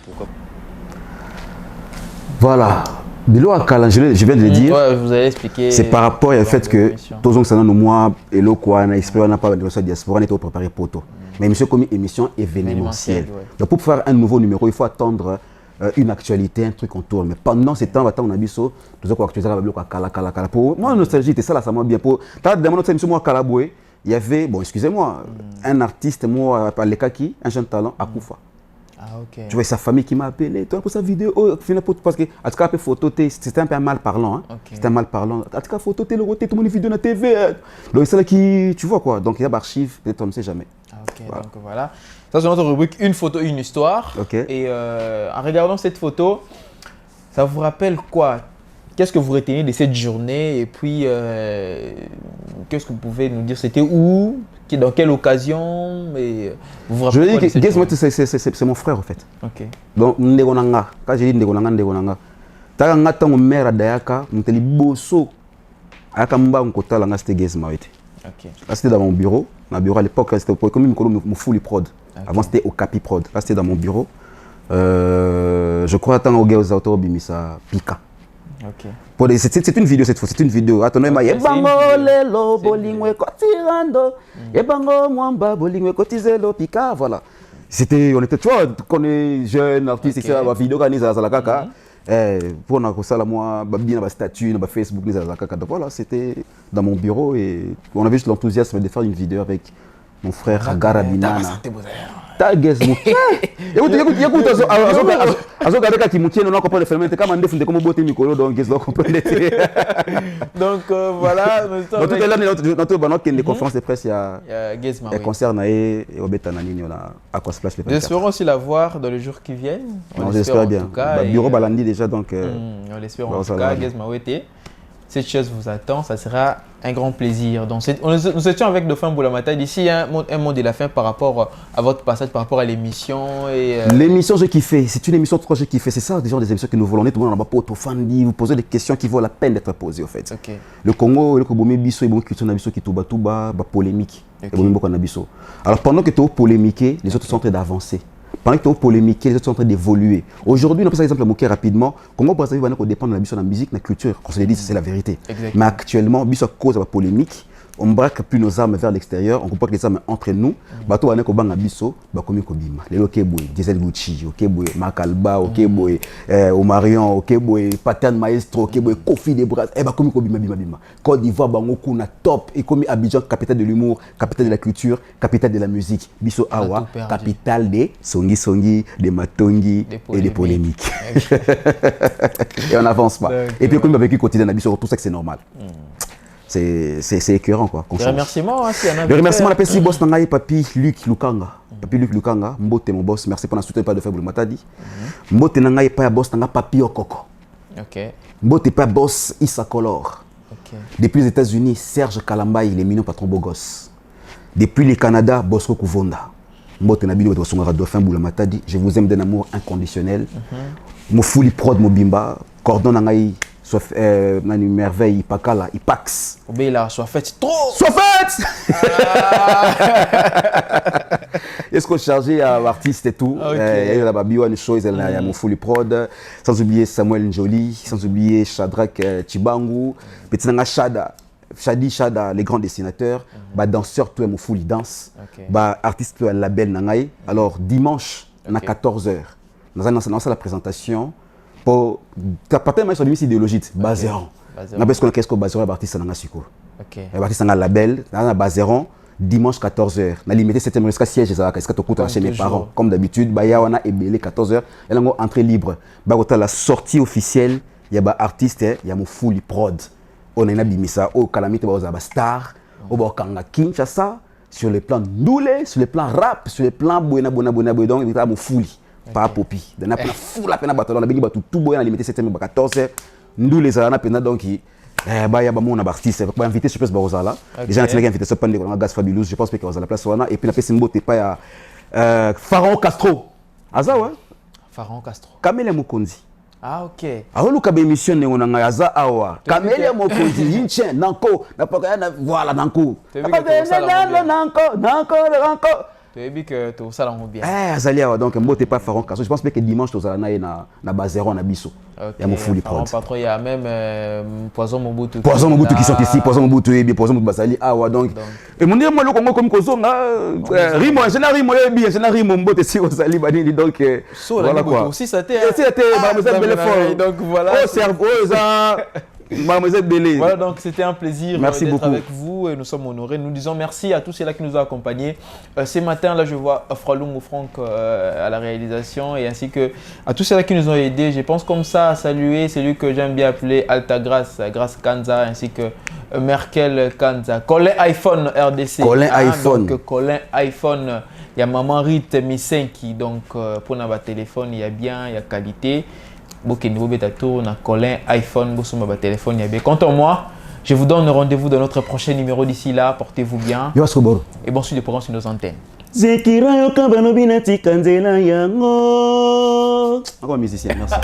Voilà. Bilo Akala, je viens de le dire. Ouais, vous avez expliqué. C'est par rapport au fait que tous les gens mois et le quoi, on a expliqué, on n'a pas de diaspora, on était préparé pour tout. Mais émission comme émission événementielle. Donc pour faire un nouveau numéro, il faut attendre une actualité, un truc en tourne. Mais pendant ce temps, on a vu ça, tout ça quoi actualiser la Kala. Pour moi, nostalgie, c'était ça là, ça m'a bien pour. T'as demandé notre émission moi Kalaboué. Il y avait, bon, excusez-moi, un artiste, moi, par les Kaki, un jeune talent, à Koufa. Ah, ok. Tu vois, sa famille qui m'a appelé, toi, pour sa vidéo, parce que, en tout cas, photo, c'était un peu mal parlant. Hein. Okay. C'était un mal parlant. En tout cas, photo, tout le monde vidéo dans la TV. Donc, c'est là qui, tu vois quoi. Donc, il y a archives, peut-être on ne sait jamais. Ah, ok, voilà. Donc voilà. Ça, c'est notre rubrique Une photo, une histoire. Okay. Et en regardant cette photo, ça vous rappelle quoi? qu'est-ce que vous retenez de cette journée et puis qu'est-ce que vous pouvez nous dire? C'était où? Dans quelle occasion? Et vous vous rappelez? Je veux dire que c'est mon frère en fait. Ok. Donc, quand j'ai dit Ndegonanga, Tanga tango mère Dayaka, m'teli bosso. Ayaka mba nkota langa c'était Gez Mawete. Ok. Là c'était dans mon bureau. Dans le bureau à l'époque, c'était comme mon fully prod. Avant c'était au Capi Prod. Là c'était dans mon bureau. Je crois attendre au gars aux auteurs Bimisa Pika. Ok. C'est une vidéo cette fois, c'est une vidéo. Attendez, Yebango lelo bolingwe kotirando. Yebango mwamba bolingwe kotizelo Pika, voilà. C'était, on était, tu vois, qu'on est jeune, artiste, etc. La vidéo qu'on a la kaka. Pour on a ça là moi, bien dans statut, dans Facebook, la kaka. Donc voilà, c'était dans mon bureau et on avait juste l'enthousiasme de faire une vidéo avec mon frère Garabinana. Tages muke. Écoute, azo qui muke non comprendre le phénomène comme on fait comme botter micro donc ils doivent comprendre. Donc voilà, donc tout est là notre des conférences de presse il y a Gezma concert naé et obeta nanini on a à quoi se place les. Nous espérons aussi la voir dans les jours qui viennent. On espère bien. Bureau Balandi déjà donc on l'espère en tout cas Gezma Wete. Cette chose vous attend, ça sera un grand plaisir. Donc, nous étions avec Dauphin Boulamata. D'ici, un mot de la fin par rapport à votre passage, par rapport à l'émission. L'émission, j'ai kiffé. C'est une émission 3 j'ai kiffé. C'est ça, déjà, des émissions que nous voulons. Tout le monde n'a pas vous posez des questions qui valent la peine d'être posées, en fait. Okay. Le Congo, le Kobomi Bisso, il y a beaucoup de questions qui sont polémiques. Alors, pendant que tu es polémiqué, les autres sont en train d'avancer. Pendant que tu es polémiqué, les autres sont en train d'évoluer. Aujourd'hui, on peut par exemple moquer rapidement. Congo Brazzaville va dépendre de la musique, de la culture. On se le dit, c'est la vérité. Exactement. Mais actuellement, à cause de la polémique, on braque plus nos armes vers l'extérieur, on comprend que les armes entre nous. Bato wane ko banga biso, ba komi ko bima. Lelo keboy, Diesel Gucci, okeboy, Makalba, okeboy, Omarion, okeboy, Patan Maestro, okeboy, Kofi de Bras, ba komi ko bima. Côte d'Ivoire bango kuna top, et komi Abidjan, capitale de l'humour, capitale de la culture, capitale de la musique. Biso Awa, capitale des songi, des matongi et des polémiques. Et on n'avance pas. Et puis comme avec quotidien biso, tout ça que c'est normal. C'est écœurant quoi. Des remerciements, si le remerciement appelle si boss nangai papi Luc Lukanga. Papi Luc Lukanga, mbote mon boss, merci pour la soutien pas de Dauphin Boulamata. Mbote nangai pa boss nanga papi Okoko. OK. Mbote pas boss Issa Color. OK. Depuis les États-Unis, Serge Kalambay, les mignon patron beau gosse. Depuis le Canada, Bosco Kuvonda. Mbote nabili de son Dauphin Boulamata, je vous aime d'un amour inconditionnel. Mo fully prod mo bimba, cordon nangai soit nani merveille Ipakala Ipax. Obéla soit fait trop. Soit fait. Est-ce qu'on chargé à l'artiste et tout. Il y a la bio une chose, il y a mon fully prod, sans oublier Samuel Njoli, sans oublier Shadrach Chibangu, petit nanga Shada, les grands dessinateurs, danseur tout mon fully danse, artiste tout label nangai. Alors dimanche à 14h, nous allons la présentation. Pour partir sur l'émission idéologie Bazeron. Parce qu'on qu'est-ce que Bazeron artiste dans Siko. OK. Artiste dans label dans Bazeron dimanche 14h. Na limité 7e jusqu'à siège ça qu'est-ce que tu coûtes chez mes parents comme d'habitude ya wana ebelé 14h et là entrée libre. Ba la sortie officielle, il y a artiste, il y a mon fully prod. On a bimisa au calamité ba star, au ba kanga Kinshasa sur le plan doulé, sur le plan rap, sur le plan buena donc il y a mon fully. Pas popi. On a fou la peine à battre. On a bien battu tout boy. On a limité 7e 14h. Nous les avons peine donc il y a mon artiste. Pas invité sur place Barozala. Les gens qui ont invité ce panel on a Gaz Fabulous. Je pense que on a la place là et puis la personne botte pas Pharaon Castro. Aza ouais. Pharaon Castro. Kamele Mokonzi. Ah OK. Alors nous comme émission ne on a Aza awa. Kamele Mokonzi Yinchen Nanko na pas voilà Nanko. Nanko. Tu as vu que tout ça là bien. Azalia donc mbote pas Pharaon Castro. Je pense que dimanche tu as na Bazeron na biso. Il y a mon fully prod. Patron il y a même Poison Mobutu. Poison Mobutu qui sont ici, Poison Mobutu et bien Poison Mobutu Basali awa donc. Et mon dire moi le Congo comme Kozonga rimo, je na rimo bien, je na rimo mbote si Ozali banini donc voilà quoi. Aussi ça était mademoiselle Belefort. Donc voilà. Oh cerveau ça Mademoiselle Bélé. Voilà, donc c'était un plaisir d'être beaucoup avec vous et nous sommes honorés. Nous disons merci à tous ceux-là qui nous ont accompagnés. Ce matin, là, je vois Fraloum ou Franck à la réalisation et ainsi que à tous ceux-là qui nous ont aidés. Je pense comme ça à saluer celui que j'aime bien appeler Altagrace, Grace Kanza, ainsi que Merkel Kanza. Colin iPhone RDC. Colin iPhone. Donc Colin iPhone. Il y a Maman Rite Misenki. Donc pour notre téléphone, il y a bien, il y a qualité. Bokeni Bobeta Tour, na Colin iPhone, Bosuma ba téléphone yabe. Quant à moi, je vous donne rendez-vous dans notre prochain numéro d'ici là. Portez-vous bien. Et bon suite de programme sur nos antennes. Zekira yo kamba no binati kanzela yango. Encore musicien, merci.